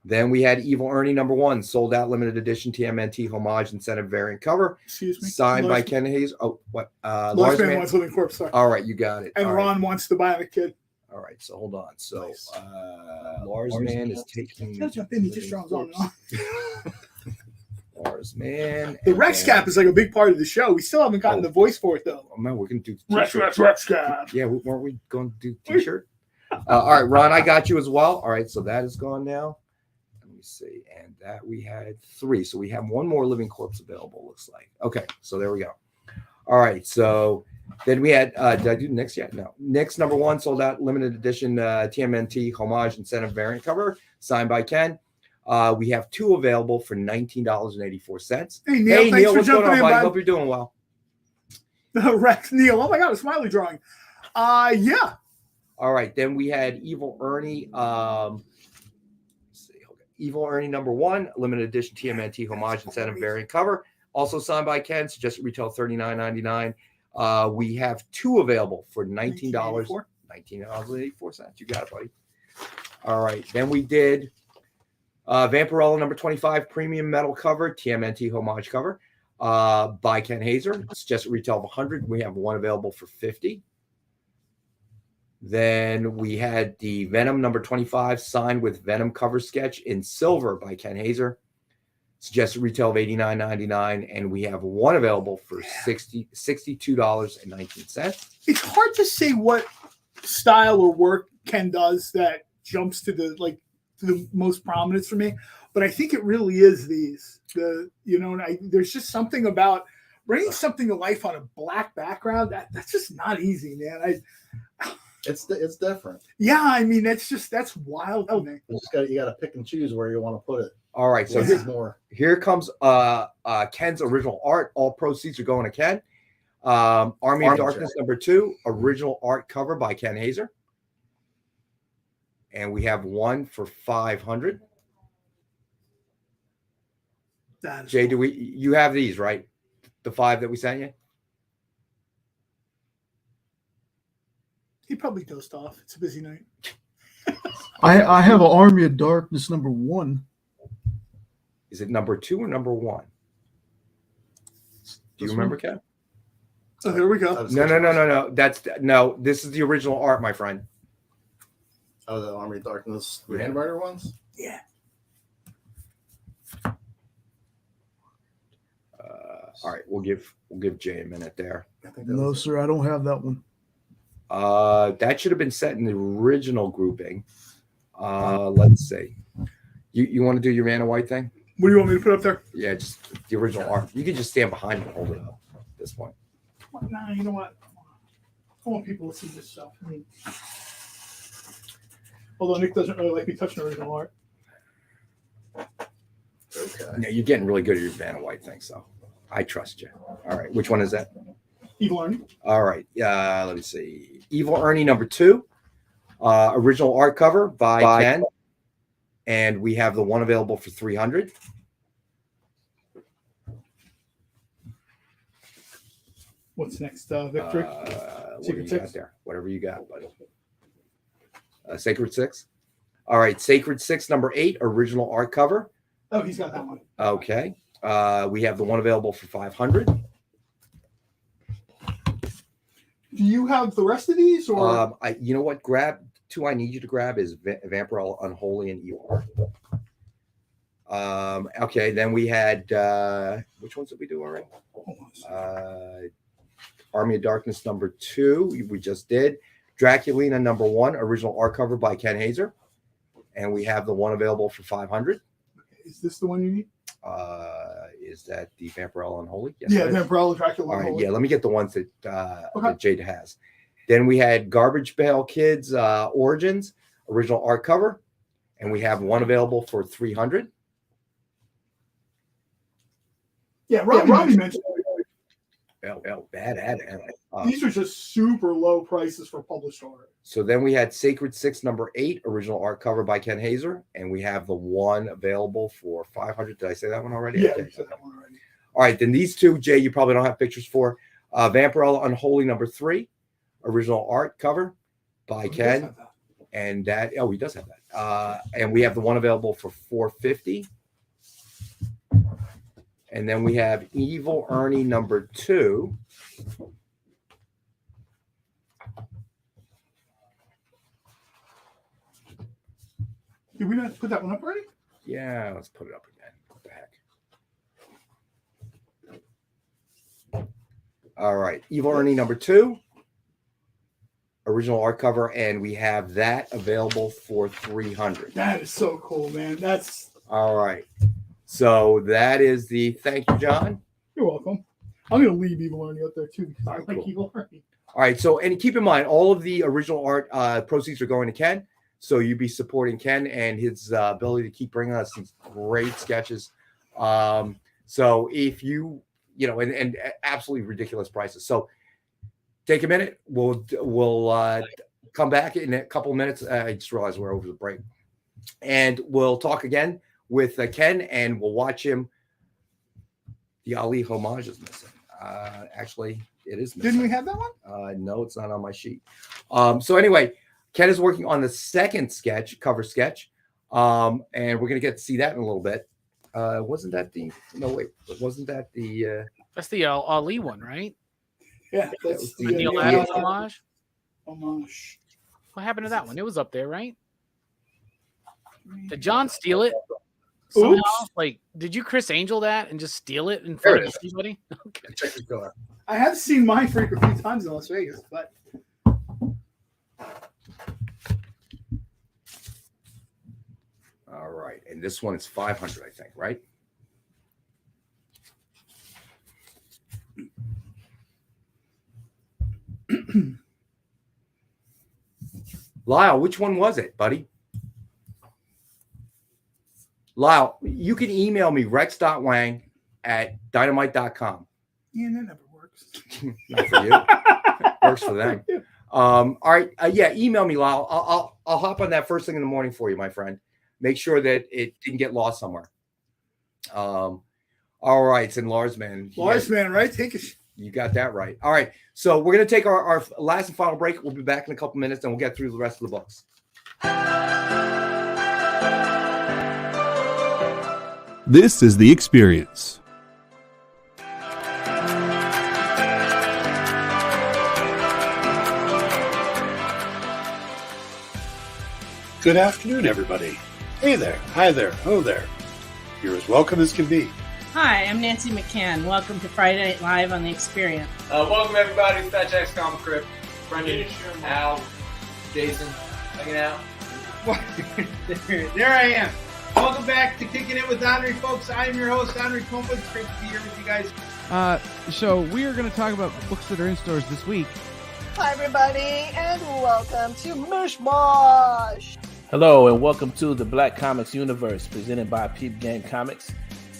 Then we had Evil Ernie #1, sold out limited edition TMNT homage incentive variant cover. Excuse me. Signed by Ken Haeser. Oh, what? Lars Man wants Living Corpse. Sorry. All right, you got it. And all Ron wants the Bionic Kid. All right, so hold on. So Lars Man is taking. He'll jump in. He just draws on and on. Lars Man. The Rex Cap is like a big part of the show. We still haven't gotten the voice for it though. Oh man, we're gonna do Rex Cap. Yeah, weren't we going to do T-shirt? All right, Ron, I got you as well. All right, so that is gone now. Let me see, and that we had 3, so we have one more Living Corpse available. Looks like. Okay, so there we go. All right, so then we had. Did I do Nick's yet? No. Nick's #1 sold out limited edition TMNT homage incentive variant cover signed by Ken. We have 2 available for $19.84. Hey Neil, what's going on, buddy? Hope you're doing well. Rex Neil, oh my God, a smiley drawing. Yeah. All right, then we had Evil Ernie. Evil Ernie #1 limited edition TMNT homage incentive variant cover, also signed by Ken. So just retail $39.99. We have 2 available for $19.84. You got it, buddy. All right, then we did. Vampirella #25 premium metal cover, TMNT homage cover by Ken Haeser. It's just retail of $100. We have 1 available for $50. Then we had the Venom #25 signed with Venom cover sketch in silver by Ken Haeser. Suggested retail of $89.99, and we have 1 available for $62.19. It's hard to say what style or work Ken does that jumps to the most prominence for me, but I think it really is these. There's just something about bringing something to life on a black background that's just not easy, man. It's different. Yeah, I mean that's wild to me. You got to pick and choose where you want to put it. All right, so here comes Ken's original art. All proceeds are going to Ken. Army of Darkness #2 original art cover by Ken Haeser. And we have 1 for $500. Jay, cool. You have these, right? The 5 that we sent you? He probably dozed off. It's a busy night. I have an Army of Darkness #1. Is it #2 or #1? Do you remember, Kev? Oh, there we go. No. This is the original art, my friend. Oh, the Army of Darkness handwriter ones? Yeah. All right, we'll give Jay a minute there. No, sir, I don't have that one. That should have been set in the original grouping. Let's see. You want to do your Vanna White thing? What do you want me to put up there? Yeah, just the original art. You can just stand behind it and hold it up at this point. Nah, you know what? I want people to see this stuff. Although Nick doesn't really like me touching original art. Okay. Yeah, you're getting really good at your Vanna White thing, so I trust you. All right, which one is that? Evil Ernie. All right, let me see. Evil Ernie #2, original art cover by Ken, and we have the 1 available for $300. What's next, Victory? What do you got there? Whatever you got, buddy. Sacred Six. All right, Sacred Six, number 8, original art cover. Oh, he's got that one. Okay. We have the one available for 500. Do you have the rest of these, or you know what? Grab 2. I need you to grab is Vampirella, Unholy, and Evil. Okay. Then we had which ones did we do already? Army of Darkness number 2. We just did. Draculina number 1, original art cover by Ken Haeser, and we have the one available for 500. Is this the one you need? Is that the Vampirella Unholy? Yes, yeah, Vampirella, Dracula. All right, yeah. Let me get the ones that that Jade has. Then we had Garbage Pail Kids Origins original art cover, and we have one available for 300. Yeah, Robbie mentioned. Bad at it. These are just super low prices for published art. So then we had Sacred Six number 8, original art cover by Ken Haeser, and we have the one available for 500. Did I say that one already? Yeah, okay. you said that one already. All right, then these two, Jay, you probably don't have pictures for. Vampirella Unholy number 3, original art cover by Ken, and that he does have that. And we have the one available for 450. And then we have Evil Ernie number 2. Did we not put that one up already? Yeah, let's put it up again. What the heck? All right. Evil Ernie number 2. Original art cover, and we have that available for 300. That is so cool, man. That's all right. So that is the thank you, John. You're welcome. I'm gonna leave Evil Ernie up there too because I like Evil Ernie. All right. So, and keep in mind, all of the original art proceeds are going to Ken. So you'd be supporting Ken and his ability to keep bringing us these great sketches. So if you and absolutely ridiculous prices. So take a minute. We'll come back in a couple of minutes. I just realized we're over the break, and we'll talk again with Ken, and we'll watch him. The Ali homage is missing. Actually, it is missing. Didn't we have that one? No, it's not on my sheet. So anyway, Ken is working on the second cover sketch, and we're going to get to see that in a little bit. Wasn't that the? No, wait. Wasn't that the? That's the Ali one, right? Yeah, that's the Neil Adams homage. Homage. What happened to that one? It was up there, right? Did John steal it? Somehow? Like, did you Chris Angel that and just steal it in front of everybody? Okay. Check your car. I have seen my freak a few times in Las Vegas, but all right, and this one is 500, I think, right? Lyle, which one was it, buddy? Lyle, you can email me rex.wang@dynamite.com. Yeah, that never works. Not for you. Works for them. All right. Yeah, email me, Lyle. I'll hop on that first thing in the morning for you, my friend. Make sure that it didn't get lost somewhere. All right, and Lars, man. Right? You got that right. All right. So we're going to take our last and final break. We'll be back in a couple minutes, and we'll get through the rest of the books. This is The Experience. Good afternoon, everybody. Hey there. Hi there. Hello there. You're as welcome as can be. Hi, I'm Nancy McCann. Welcome to Friday Night Live on The Experience. Welcome, everybody. It's Fat Jack's Comic Crypt. Brendan, Al, Jason, hanging out. There I am. Welcome back to Kicking It with Henry, folks. I am your host, Henry Kumpa. It's great to be here with you guys. So we are going to talk about books that are in stores this week. Hi, everybody, and welcome to Mishmash. Hello, and welcome to the Black Comics Universe, presented by Peep Game Comics.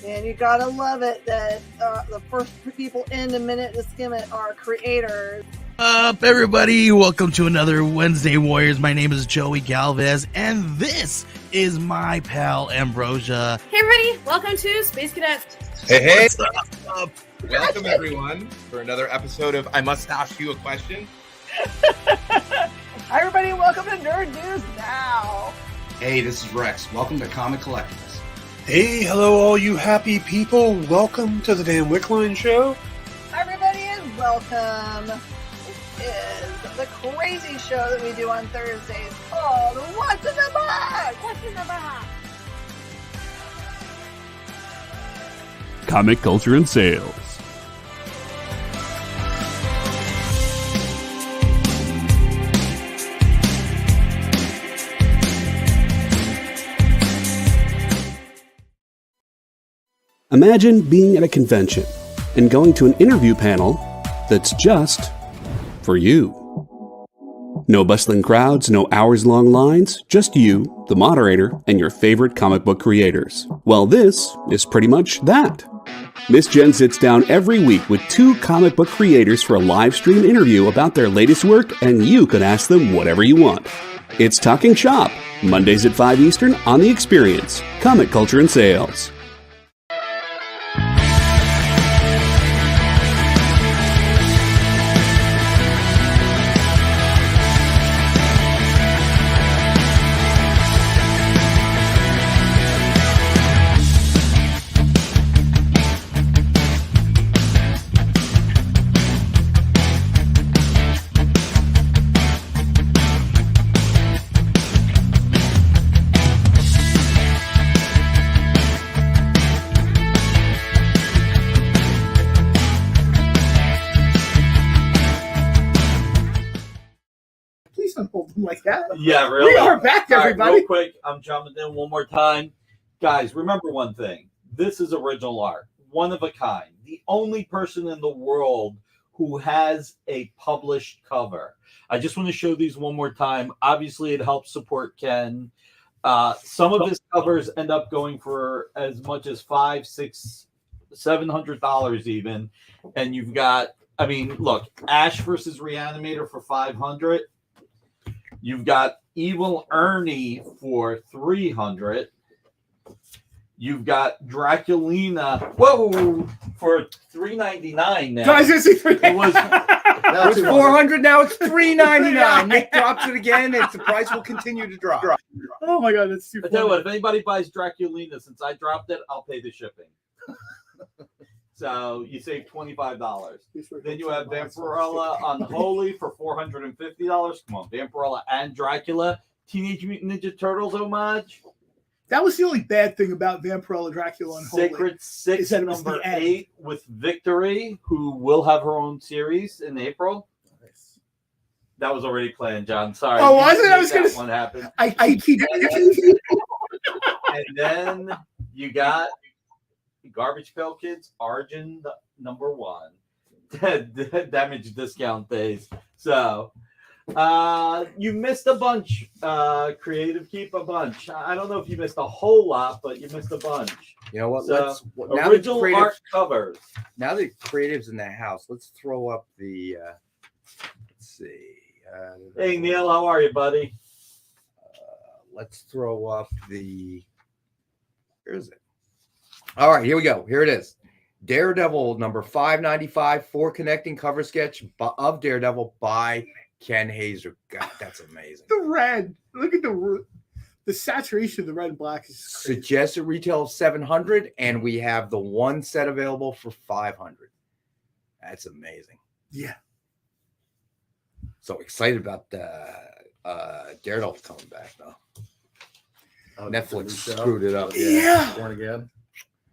And you gotta love it that the first people in the minute to skim it are creators. Up, everybody! Welcome to another Wednesday Warriors. My name is Joey Galvez, and this is my pal Ambrosia. Hey, everybody! Welcome to Space Cadet. Hey! What's up? Welcome, everyone, for another episode of I Must Ask You a Question. Hi, everybody. Welcome to Nerd News Now. Hey, this is Rex. Welcome to Comic Collectables. Hey, hello, all you happy people. Welcome to the Dan Wickline Show. Hi, everybody, and welcome. This is the crazy show that we do on Thursdays called What's in the Box? What's in the Box? Comic culture and sales. Imagine being at a convention and going to an interview panel that's just for you. No bustling crowds, no hours-long lines, just you, the moderator, and your favorite comic book creators. Well, this is pretty much that. Miss Jen sits down every week with 2 comic book creators for a live stream interview about their latest work, and you can ask them whatever you want. It's Talking Shop, Mondays at 5 Eastern on The Experience, Comic Culture and Sales. Don't hold them like that. Yeah, really. We are back, everybody. All right, real quick, I'm jumping in one more time. Guys, remember one thing. This is original art. One of a kind. The only person in the world who has a published cover. I just want to show these one more time. Obviously, it helps support Ken. Some of his covers end up going for as much as $500, $600, $700 even. And you've got, I mean, look, Ash versus Reanimator for $500. You've got Evil Ernie for $300. You've got Draculina, whoa, for $399 now. Guys, I see $399. It was $400. Now it's $399. Nick drops it again, and the price will continue to drop. Oh my God, that's too I tell you what, if anybody buys Draculina, since I dropped it, I'll pay the shipping. So you save $25. Then you have Vampirella Unholy for $450. Come on, Vampirella and Dracula. Teenage Mutant Ninja Turtles homage. That was the only bad thing about Vampirella, Dracula, and Holy. Sacred Six, number 8 with Victory, who will have her own series in April. Nice. That was already planned, John. Sorry. Oh, was it? I was going to. One happened. I keep. And then you got Garbage Pail Kids, Origin number 1. Damage discount days. So you missed a bunch. Creative Keep a bunch. I don't know if you missed a whole lot, but you missed a bunch. You know what? So, now original art covers. Now that creative's in the house, let's throw up the. Let's see. Hey Neil, how are you, buddy? Let's throw up the. Where is it? All right, here we go. Here it is. Daredevil number 595, 4 connecting cover sketch of Daredevil by Ken Haeser. God, that's amazing. The red. Look at the saturation of the red and black is crazy. Suggested retail of $700, and we have the one set available for $500. That's amazing. Yeah. So excited about Daredevil coming back though. Oh, Netflix screwed it up. Yeah. Born Again.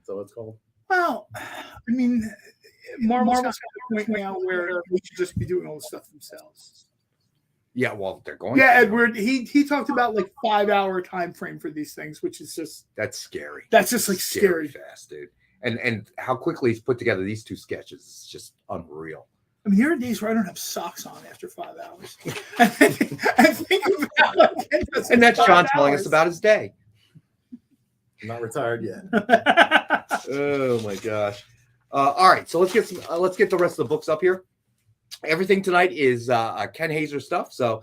So it's called. Well, I mean, Marvel's got to the point now where they should just be doing all the stuff themselves. Yeah, well, they're going. Yeah, to. Edward. He talked about like 5-hour time frame for these things, which is just that's scary. That's just like scary fast, dude. And how quickly he's put together these 2 sketches is just unreal. I mean, there are days where I don't have socks on after 5 hours. I think about like, and that's John telling us about his day. I'm not retired yet. Oh my gosh! All right, so let's get the rest of the books up here. Everything tonight is Ken Haeser stuff. So,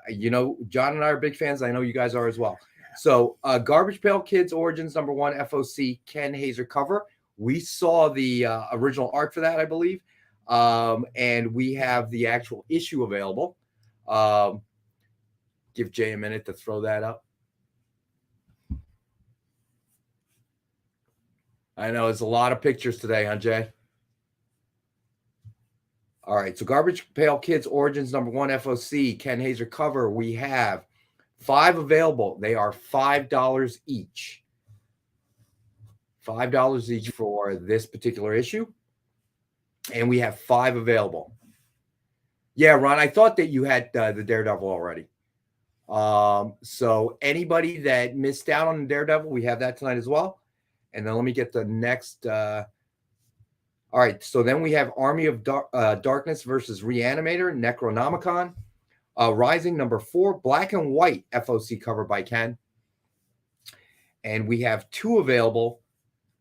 you know, John and I are big fans. I know you guys are as well. So, Garbage Pail Kids Origins number 1 FOC Ken Haeser cover. We saw the original art for that, I believe. And we have the actual issue available. Give Jay a minute to throw that up. I know it's a lot of pictures today, huh, Jay? All right, so Garbage Pail Kids Origins #1 FOC, Ken Haeser cover. We have 5 available. They are $5 each. $5 each for this particular issue. And we have 5 available. Yeah, Ron, I thought that you had the Daredevil already. So anybody that missed out on the Daredevil, we have that tonight as well. And then let me get the next. All right, so then we have Army of Darkness versus Reanimator, Necronomicon. Rising #4, black and white FOC cover by Ken. And we have 2 available,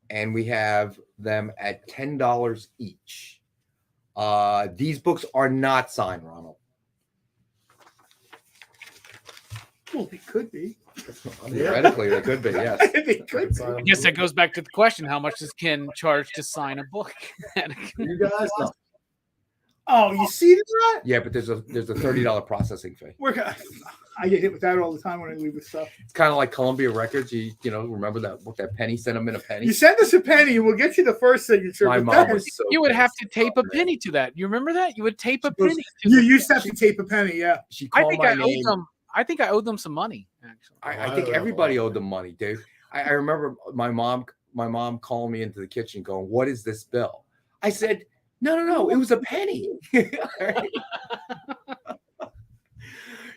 and we have them at $10 each. These books are not signed, Ronald. Well, they could be. Theoretically, they could be, yes. They could be. I guess that goes back to the question: how much does Ken charge to sign a book? You guys know. Oh, you see that? Yeah, but there's a $30 processing fee. I get hit with that all the time when I leave with stuff. It's kind of like Columbia Records. You know, remember that book that Penny sent them in a penny? You send us a penny, and we'll get you the first signature. My but mom then- was so You would have to pissed. tape a penny to that. You remember that? You would tape a penny. You used to have to tape a penny, yeah. She I called think my I owed name. them. I think I owed them some money. Actually, I think everybody owed them money, dude. I remember my mom calling me into the kitchen going, "What is this bill?" I said, No, it was a penny.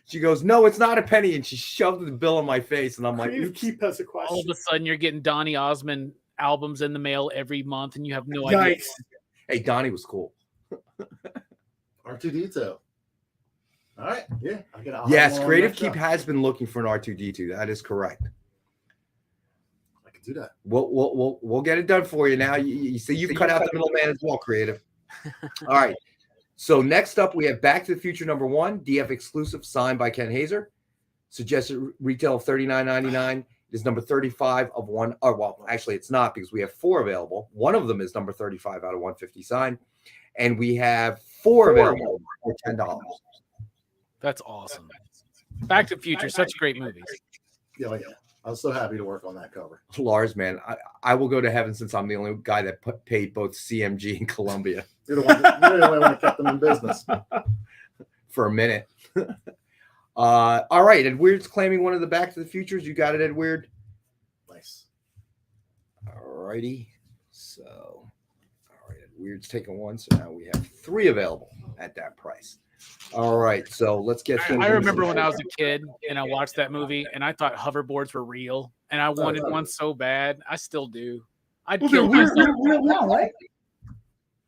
She goes, "No, it's not a penny," and she shoved the bill in my face, and I'm like, You keep us a question. all of a sudden you're getting Donny Osmond albums in the mail every month, and you have no idea. Yikes. Hey, Donnie was cool. R2D2. All right, yeah. Yes, Creative Keep has been looking for an R2D2. That is correct. I can do that. We'll get it done for you now. You see, you've cut out the middleman as well, Creative. All right. So next up, we have Back to the Future #1, DF exclusive, signed by Ken Haeser. Suggested retail of $39.99. It is number 35 of one. Oh, well, actually, it's not because we have 4 available. One of them is number 35 out of 150 signed. And we have 4 available for $10. That's awesome. Back to the Future, such great movies. Yeah. I was so happy to work on that cover. Lars, man, I will go to heaven since I'm the only guy that paid both CMG and Columbia. You're the only one that kept them in business. For a minute. All right, Ed Weird's claiming one of the Back to the Futures. You got it, Ed Weird? Nice. All righty. So, all right, Ed Weird's taking one. So now we have 3 available at that price. All right, so let's get things. I remember when I was a kid and I watched that movie and I thought hoverboards were real and I wanted one so bad. I still do. I'd kill myself. Real now, right?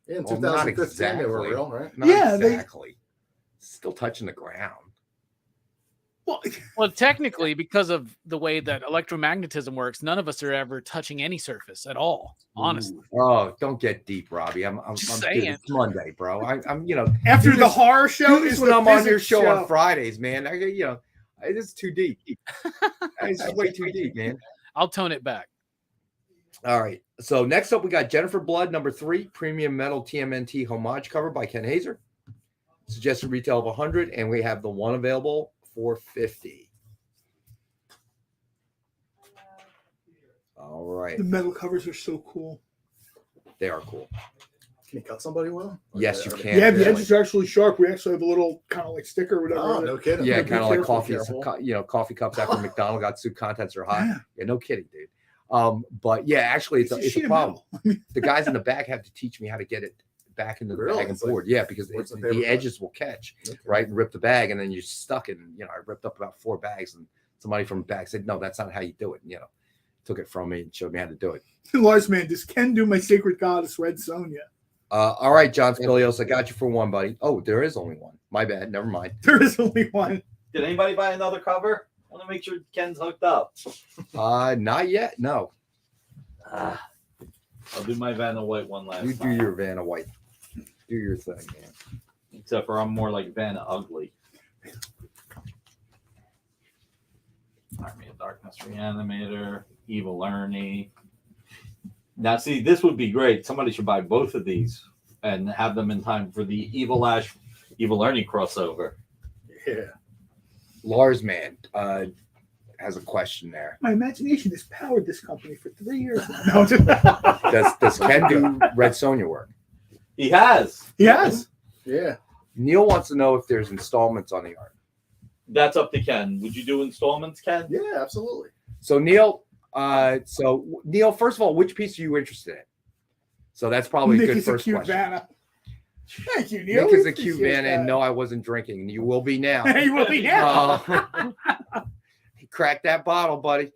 Yeah, in Well, not 2015 they were real, right? Not Yeah, exactly. Still touching the ground. Well, technically, because of the way that electromagnetism works, none of us are ever touching any surface at all. Honestly. Ooh. Oh, don't get deep, Robbie. I'm Just dude, saying. it's Monday, bro. I'm After do the this- horror show do this is when the I'm on your physics show show. on Fridays, man. It's too deep. It's way too deep, man. I'll tone it back. All right. So next up, we got Jennifer Blood, #3, premium metal TMNT homage cover by Ken Haeser. Suggested retail of 100, and we have the one available for 50. All right. The metal covers are so cool. They are cool. Can you cut somebody well? Yes, you can. Yeah, the edges are actually sharp. We actually have a little kind of like sticker or whatever. Oh, no kidding. Yeah, Be kind of like careful, coffee, careful. coffee cups after McDonald's got soup contents are hot. Yeah. Yeah, no kidding, dude. But yeah, actually, it's It's a a sheet of problem. The guys in the back have to teach me how to get it back into the Really? bag and It's like- board. Yeah, because what's the the paper edges will catch, right, and rip the bag, and then you're stuck. And I ripped up about 4 bags, and somebody from the back said, "No, that's not how you do it." And, took it from me and showed me how to do it. Lars, man, does Ken do my sacred goddess, Red Sonja? All right, John Spilios, I got you for one, buddy. Oh, there is only one. My bad. Never mind. There is only one. Did anybody buy another cover? I want to make sure Ken's hooked up. Not yet. No. I'll do my Vanna White one last You do time. your Vanna White. Do your thing, man. Except for I'm more like Vanna Ugly. Army of Darkness Reanimator, Evil Ernie. Now, see, this would be great. Somebody should buy both of these and have them in time for the Evil Ernie crossover. Yeah. Lars man has a question there. My imagination has powered this company for 3 years now. Does Ken do Red Sonja work? He has. He has. Yeah. Neil wants to know if there's installments on the art. That's up to Ken. Would you do installments, Ken? Yeah, absolutely. So Neil, first of all, which piece are you interested in? So that's probably Nick a good is first cute question. Vanna. Thank you, Neil. Nick We is a cute appreciate man, and that. no, I wasn't drinking, and you will be now. You will be now. Crack that bottle, buddy.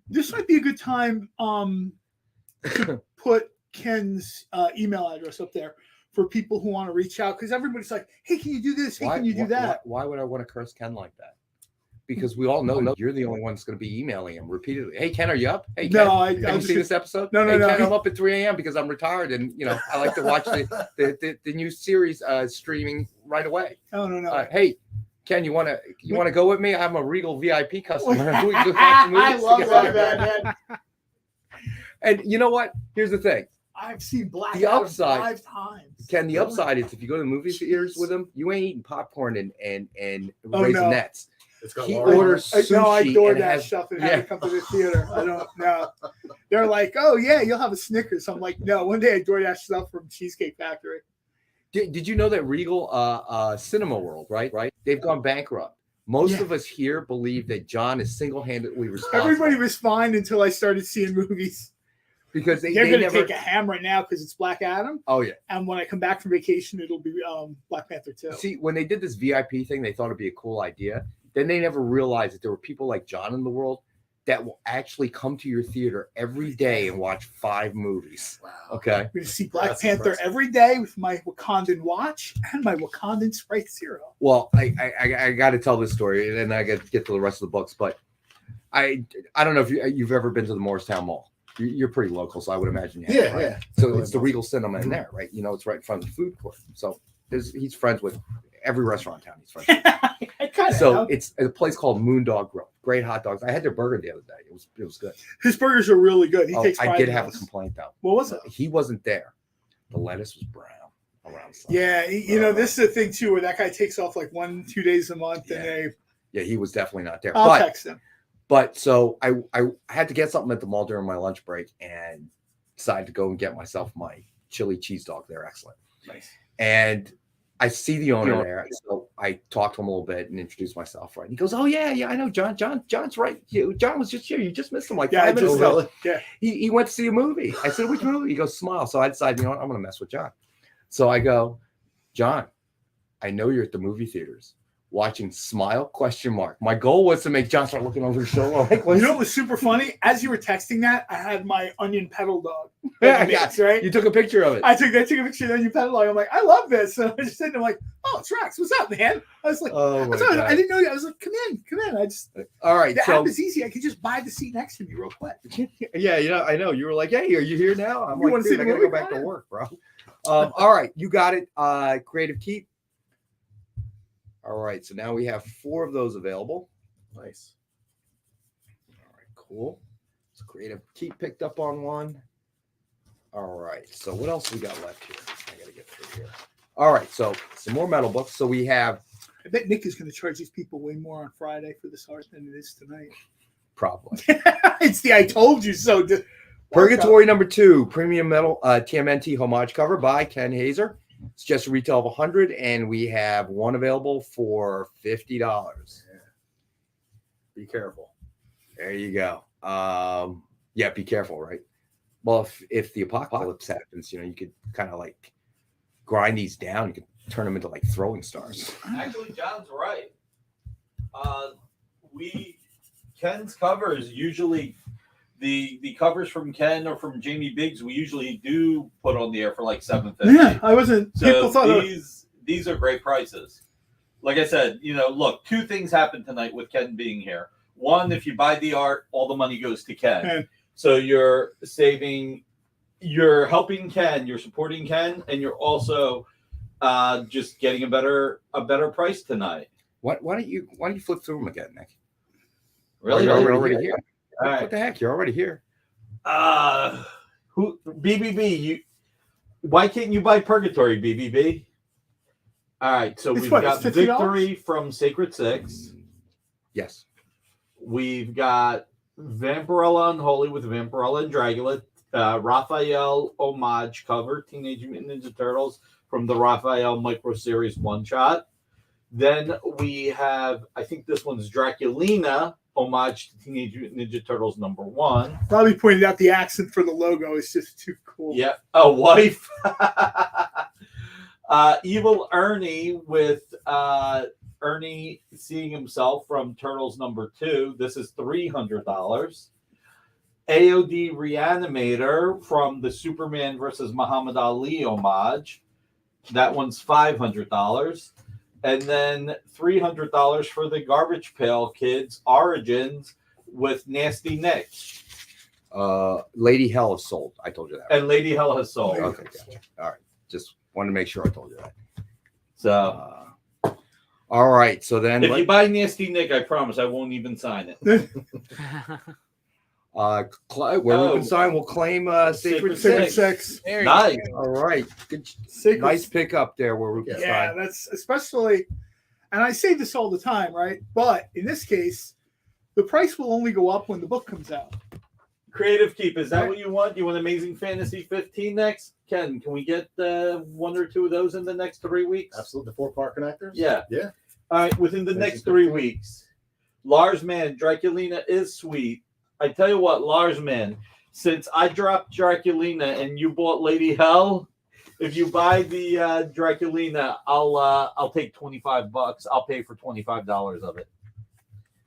This might be a good time to put Ken's email address up there for people who want to reach out, because everybody's like, hey, can you do this? Hey, can you do that? Why would I want to curse Ken like that? Because we all know you're the only one that's going to be emailing him repeatedly. Hey, Ken, are you up? Hey, Ken, have you seen this episode? No, hey, Ken, I'm up at 3 a.m. because I'm retired, and I like to watch the new series streaming right away. No. Hey, Ken, you want to go with me? I'm a Regal VIP customer. We can go watch the I movies love together. that, man. And you know what? Here's the thing. I've seen Black The Adam upside, 5 times. Ken, the upside is if you go to the movie theaters with him, you ain't eating popcorn and Oh, Raisinets. It's got He large- orders sushi. No, I door and that has- stuff and have it come to the theater. I don't know. They're like, oh yeah, you'll have a Snickers. I'm like, no. One day I DoorDash stuff from Cheesecake Factory. Did you know that Regal Cinema World, right? They've gone bankrupt. Most of us here believe that John is single-handedly responsible. Everybody was fine until I started seeing movies. Because They're they going to never take a hammer now because it's Black Adam. Oh yeah. And when I come back from vacation, it'll be Black Panther 2. See, when they did this VIP thing, they thought it'd be a cool idea. Then they never realized that there were people like John in the world that will actually come to your theater every day and watch 5 movies. Wow. Okay. I'm going to see Black Panther every day with my Wakandan watch and my Wakandan Sprite cereal. Well, I got to tell this story, and then I got to get to the rest of the books. But I don't know if you've ever been to the Morristown Mall. You're pretty local, so I would imagine you have. Yeah, right? yeah. So it's the Regal Cinema in there, right? It's right in front of the food court. So he's friends with every restaurant in town. He's friends with. So it's a place called Moondog Grill. Great hot dogs. I had their burger the other day. It was good. His burgers are really good. He takes pride I did in have a those. complaint though. What was it? He wasn't there. The lettuce was brown around. Yeah, this is the thing too, where that guy takes off like 1-2 days a month, and he was definitely not there. I'll text him. But so I had to get something at the mall during my lunch break and decided to go and get myself my chili cheese dog. They're excellent. Nice. And I see the owner there. So I talked to him a little bit and introduced myself. Right. And he goes, oh, yeah, I know John. John's right. John was just here. You just missed him like 5 minutes ago. Really? Yeah. He went to see a movie. I said, which movie? He goes, Smile. So I decided, I'm going to mess with John. So I go, John, I know you're at the movie theaters watching Smile ? My goal was to make John start looking over his shoulder. Like, You know what was super funny? As you were texting that, I had my onion pedal dog. Yeah, right? You took a picture of it. I took a picture of the onion pedal dog. I'm like, I love this. And I was just sitting there like, oh, it's Rex. What's up, man? I was like, I didn't know you. I was like, come in. I just all right. The So app is easy. I could just buy the seat next to me real quick. yeah, I know. You were like, hey, are you here now? I'm You like, wanna see dude, I the gotta go movie? back to work, bro. All right, you got it. Creative Keep. All right, so now we have 4 of those available. Nice. All right, cool. So Creative Keep picked up on one. All right, so what else we got left here? I gotta get through here. All right, so some more metal books. So we have. I bet Nick is going to charge these people way more on Friday for this art than it is tonight. Probably. It's the I told you so. Purgatory #2, premium metal TMNT homage cover by Ken Haeser. It's just a retail of $100, and we have one available for $50. Yeah. Be careful. There you go. Yeah, be careful, right? Well, if the apocalypse happens, you could kind of like grind these down. You could turn them into like throwing stars. Actually, John's right. Ken's covers usually the covers from Ken or from Jamie Biggs we usually do put on the air for like $7.50. Yeah, I wasn't. People So thought these are great prices. Like I said, look, 2 things happened tonight with Ken being here. One, if you buy the art, all the money goes to Ken. So you're helping Ken, you're supporting Ken, and you're also just getting a better price tonight. Why don't you flip through them again, Nick? Really? You're already here. All right. What the heck? You're already here. Who BBB? Why can't you buy Purgatory, BBB? All right, so we've got Victory from Sacred Six. Yes. We've got Vampirella Unholy with Vampirella and Dragula. Raphael homage cover, Teenage Mutant Ninja Turtles from the Raphael Micro Series one shot. Then we have, I think this one's Draculina, homage to Teenage Mutant Ninja Turtles #1. Robbie pointed out the accent for the logo is just too cool. Yeah, a wife. Evil Ernie with Ernie seeing himself from Turtles #2. This is $300. AOD Reanimator from the Superman versus Muhammad Ali homage. That one's $500. And then $300 for the Garbage Pail Kids Origins with Nasty Nick. Lady Hell is sold. I told you that. And Lady Hell has sold. Okay, gotcha. All right. Just wanted to make sure I told you that. So, all right. So then, if you buy Nasty Nick, I promise I won't even sign it. where we can sign, we'll claim Sacred Six. Nice. All right. Good. Nice pickup there where we can sign. Yeah, that's especially, and I say this all the time, right? But in this case, the price will only go up when the book comes out. Creative Keep, is that what you want? You want Amazing Fantasy 15 next? Ken, can we get 1 or 2 of those in the next 3 weeks? Absolutely. The 4-part connectors? Yeah. Yeah. All right, within the next 3 weeks. Lars Man, Draculina is sweet. I tell you what, Lars Man, since I dropped Draculina and you bought Lady Hell, if you buy the Draculina, I'll take $25. I'll pay for $25 of it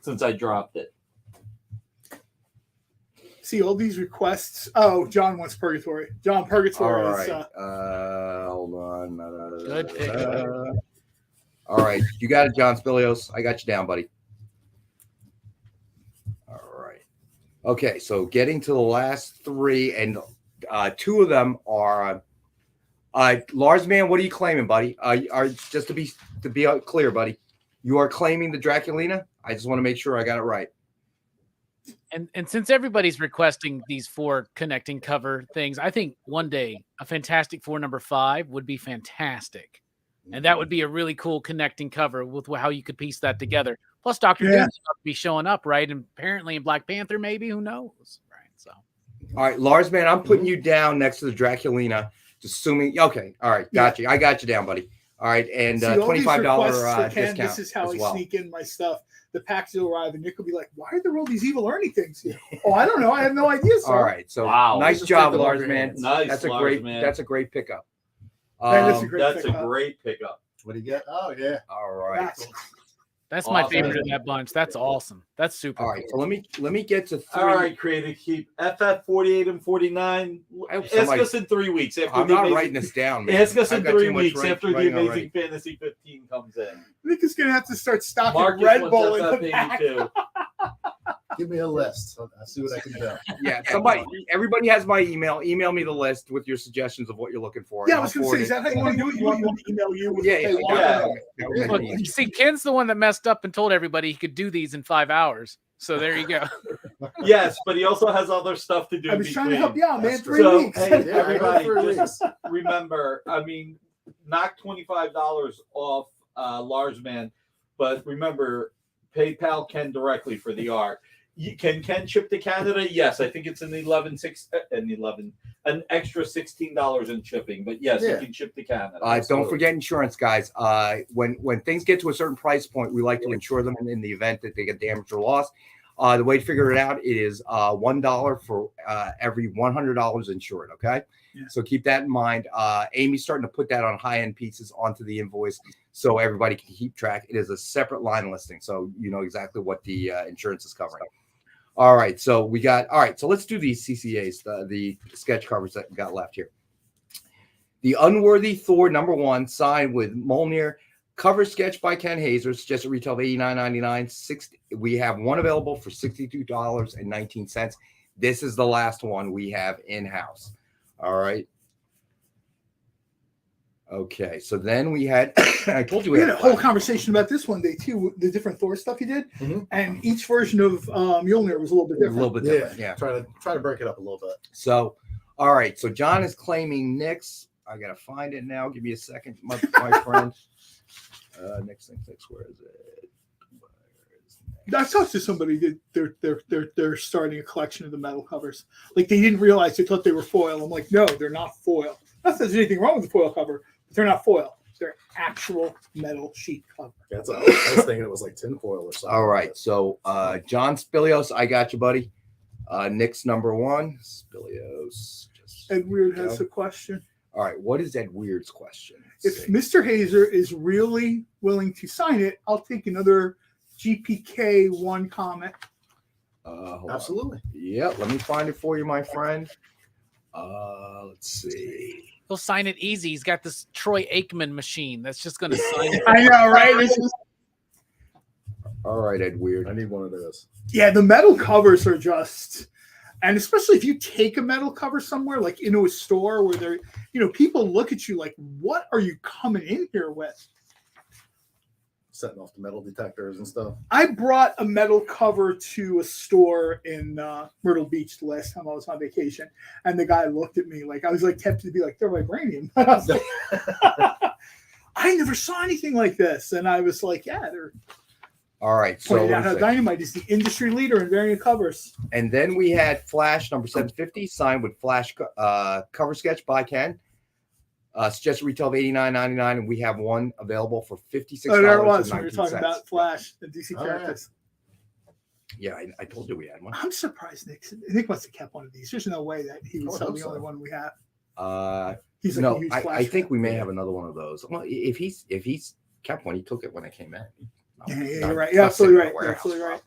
since I dropped it. See all these requests. Oh, John wants Purgatory. John, Purgatory All is. right. Hold on. Good pick. All right. You got it, John Spilios. I got you down, buddy. All right. Okay. So getting to the last 3, and 2 of them are Lars Man. What are you claiming, buddy? Are just to be clear, buddy, you are claiming the Draculina? I just want to make sure I got it right. And since everybody's requesting these 4 connecting cover things, I think one day a Fantastic Four #5 would be fantastic. And that would be a really cool connecting cover with how you could piece that together. Plus, Dr. Doom's about to be showing up, right? And apparently in Black Panther, maybe. Who knows? Right. So, all right, Lars Man, I'm putting you down next to the Draculina. Just assuming. Okay. All right. Got you. I got you down, buddy. All right. And $25 discount. This is how I sneak in my stuff. The packs will arrive, and Nick will be like, "Why are there all these Evil Ernie things here?" Oh, I don't know. I have no idea. Sir. All right. So nice job, Lars Man. Nice. That's a great pickup. That's a great pickup. What do you get? Oh yeah. All right. That's my favorite of that bunch. That's awesome. That's super. All right. So let me get to 3. All right, Creative Keep. FF 48 and 49. Ask us in 3 weeks. I'm not writing this down, man. Ask us in 3 weeks after the Amazing Fantasy 15 comes in. Nick is going to have to start stocking Marcus Red wants Bull in FF the back. 82. Give me a list. I'll see what I can do. Yeah, everybody has my email. Email me the list with your suggestions of what you're looking for. Yeah, I was going to say, is that how you want to do it? You want me to email you? Look, you see, Ken's the one that messed up and told everybody he could do these in 5 hours. So there you go. Yes, but he also has other stuff to do. I was trying to help you out, man. 3 weeks. Hey, everybody, just remember, knock $25 off Lars Man, but remember, PayPal Ken directly for the art. Can Ken ship to Canada? Yes, I think it's an extra $16 in shipping. But yes, you can ship to Canada. Don't forget insurance, guys. When things get to a certain price point, we like to insure them in the event that they get damaged or lost. The way to figure it out, it is $1 for every $100 insured. Okay, so keep that in mind. Amy's starting to put that on high-end pieces onto the invoice, so everybody can keep track. It is a separate line listing, so you know exactly what the insurance is covering. All right, so we got. All right, so let's do these CCAs, the sketch covers that we got left here. The Unworthy Thor #1, signed with Mjolnir. Cover sketch by Ken Haeser, suggested retail of $89.99. We have one available for $62.19. This is the last one we have in-house. All right. Okay, so then we had, I told you we had a whole conversation about this one day too, the different Thor stuff he did, and each version of Mjolnir was a little bit different. A little bit different, yeah. Try to break it up a little bit. So, all right, so John is claiming Nick's. I gotta find it now. Give me a second, my friend. Next thing, where is it? I talked to somebody that they're starting a collection of the metal covers. Like they didn't realize, they thought they were foil. I'm like, no, they're not foil. Not that there's anything wrong with the foil cover, but they're not foil. They're actual metal sheet cover. That's I was thinking it was like tinfoil or something. All right, so John Spilios, I got you, buddy. Nick's number 1, Spilios. Ed Weird has a question. All right, what is Ed Weird's question? If Mr. Haeser is really willing to sign it, I'll take another GPK 1 comic. Absolutely. Yeah, let me find it for you, my friend. Let's see. He'll sign it easy. He's got this Troy Aikman machine that's just going to sign it. I know, right? All right, Ed Weird. I need one of those. Yeah, the metal covers are just, and especially if you take a metal cover somewhere, like into a store where they're, people look at you like, what are you coming in here with? Setting off the metal detectors and stuff. I brought a metal cover to a store in Myrtle Beach the last time I was on vacation, and the guy looked at me like I was like tempted to be like, they're vibranium. I was like, I never saw anything like this, and I was like, yeah, they're. All right, so pointed out how Dynamite is the industry leader in variant covers. And then we had Flash number 750 signed with Flash cover sketch by Ken. Suggested retail of $89.99, and we have one available for $56. Oh, there it was when we were talking about Flash, the DC characters. Yeah, I told you we had one. I'm surprised Nick must have kept one of these. There's no way that he would sell the only one we have. He's like a huge Flash I think we may have another one of those. Well, if he's kept one, he took it when it came in. You're right. You're absolutely right. You're absolutely right.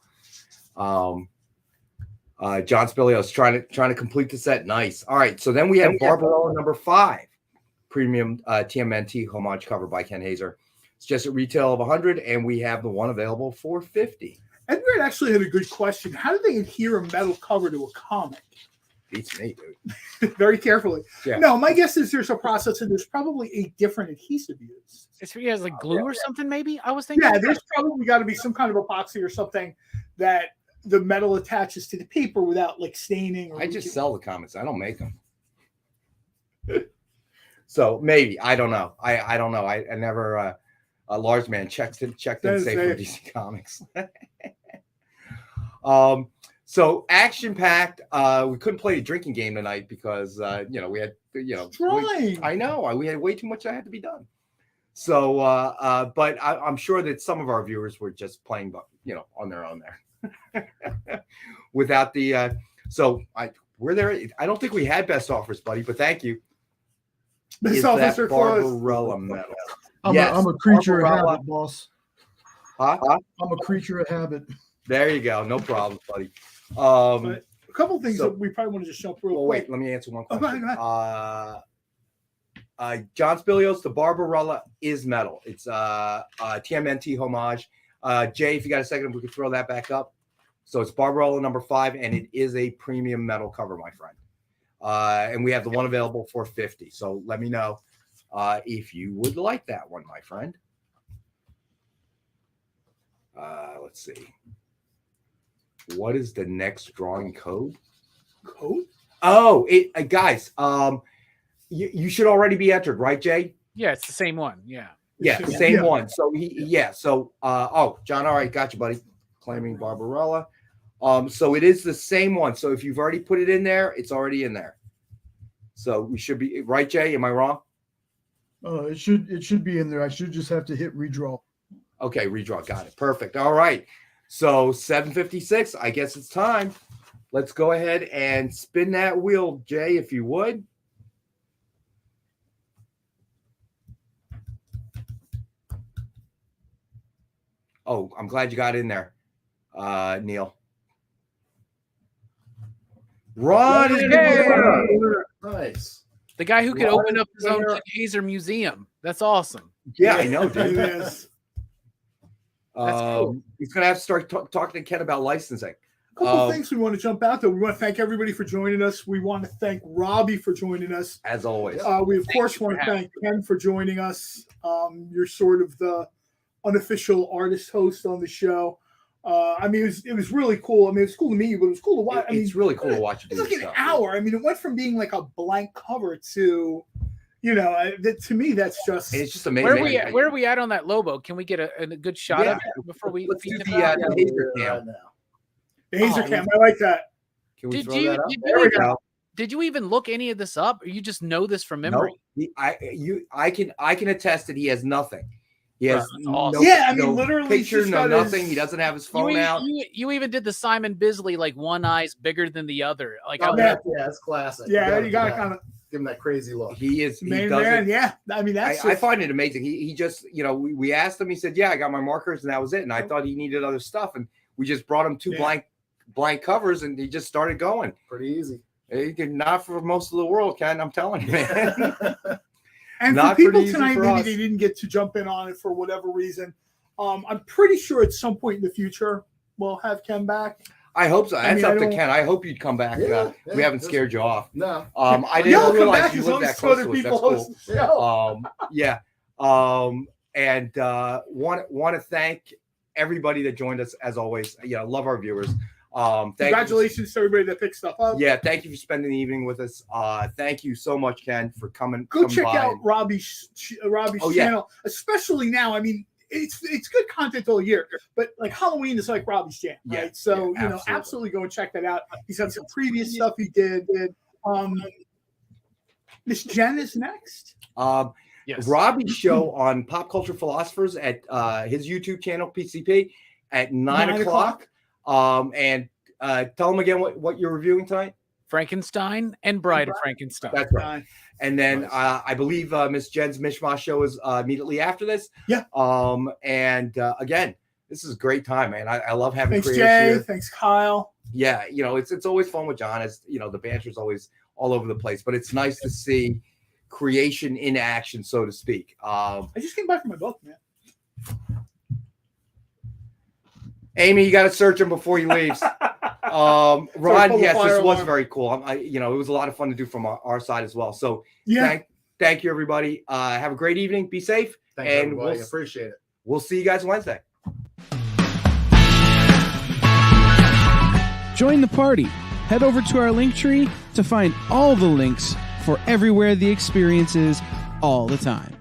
John Spilios trying to complete the set. Nice. All right. So then we have Barbarella number 5, premium TMNT homage cover by Ken Haeser. It's just a retail of $100, and we have the one available for $50. Edward actually had a good question. How do they adhere a metal cover to a comic? Beats me, dude. Very carefully. Yeah. No, my guess is there's a process, and there's probably a different adhesive used. It's he has like glue or something, maybe. I was thinking. Yeah, there's probably got to be some kind of epoxy or something that the metal attaches to the paper without like staining. Or I just sell the comics. I don't make them. So maybe I don't know. I don't know. I never. A large man checked in safe from DC Comics. So action packed. We couldn't play a drinking game tonight because we had I know we had way too much that had to be done. So but I'm sure that some of our viewers were just playing, on their own there, without the. We're there. I don't think we had best offers, buddy, but thank you. Best offers are Barbarella metal. I'm a creature of habit, boss. Huh? I'm a creature of habit. There you go. No problem, buddy. But a couple of things that we probably want to just jump real quick. Wait, let me answer one question. Go ahead. John Spilios, the Barbarella is metal. It's TMNT homage. Jay, if you got a second, we could throw that back up. So it's Barbarella number 5, and it is a premium metal cover, my friend. And we have the one available for $50. So let me know if you would like that one, my friend. Let's see. What is the next drawing code? Code? Oh, guys, you should already be entered, right, Jay? Yeah, it's the same one. Yeah. Yeah, same one. So John, all right, got you, buddy. Claiming Barbarella. So it is the same one. So if you've already put it in there, it's already in there. So we should be right, Jay. Am I wrong? It should be in there. I should just have to hit redraw. Okay, redraw. Got it. Perfect. All right. So 756. I guess it's time. Let's go ahead and spin that wheel, Jay, if you would. Oh, I'm glad you got in there, Neil. Ron is there. Nice. The guy who could open up his own Haeser museum. That's awesome. Yeah, I know, dude. It is. Cool. He's going to have to start talking to Ken about licensing. A couple of things we want to jump out to. We want to thank everybody for joining us. We want to thank Robbie for joining us. As always. We, of course, want to thank Ken for joining us. You're sort of the unofficial artist host on the show. It was really cool. It was cool to meet you, but it was cool to watch. It's really cool to watch you do It's like an hour. It went from being like a blank cover to, You know, to me, that's just. It's just amazing. Where are we at on that Lobo? Can we get a good shot of it before we? Let's do the HAESER cam. The HAESER cam. I like that. Can we throw that up? Did you even look any of this up, or you just know this from memory? No, I can attest that he has nothing. He has literally picture, no nothing. He doesn't have his phone out. You even did the Simon Bisley, like one eye's bigger than the other. Like, it's classic. Yeah, you gotta kind of give him that crazy look. He is. Man, yeah. I mean, I find it amazing. He just, we asked him. He said, "Yeah, I got my markers, and that was it." And I thought he needed other stuff, and we just brought him two blank covers, and he just started going. Pretty easy. Not for most of the world, Ken. I'm telling you, man. And for people tonight, maybe they didn't get to jump in on it for whatever reason. I'm pretty sure at some point in the future we'll have Ken back. I hope so. That's up to Ken. I hope you'd come back. We haven't scared you off. No. I didn't realize you lived that close to us. That's cool. Yeah. And want to thank everybody that joined us as always. Love our viewers. Congratulations to everybody that picked stuff up. Yeah, thank you for spending the evening with us. Thank you so much, Ken, for coming. Go check out Robbie's channel, especially now. I mean, it's good content all year, but like Halloween is like Robbie's jam, right? So absolutely go and check that out. He's had some previous stuff he did. Miss Jen is next. Yes. Robbie's show on Pop Culture Philosophers at his YouTube channel, PCP, at 9 o'clock. And tell them again what you're reviewing tonight. Frankenstein and Bride of Frankenstein. That's right. And then I believe Miss Jen's Mishmash show is immediately after this. Yeah. And again, this is a great time, man. I love having creators here. Thanks, Kyle. Yeah, it's always fun with John. As the banter's always all over the place, but it's nice to see creation in action, so to speak. I just came back from my book, man. Amy, you got to search him before he leaves. Ron, yes, this was very cool. It was a lot of fun to do from our side as well. So thank you, everybody. Have a great evening. Be safe. Thanks, everybody. Appreciate it. We'll see you guys Wednesday. Join the party. Head over to our link tree to find all the links for everywhere the experience is all the time.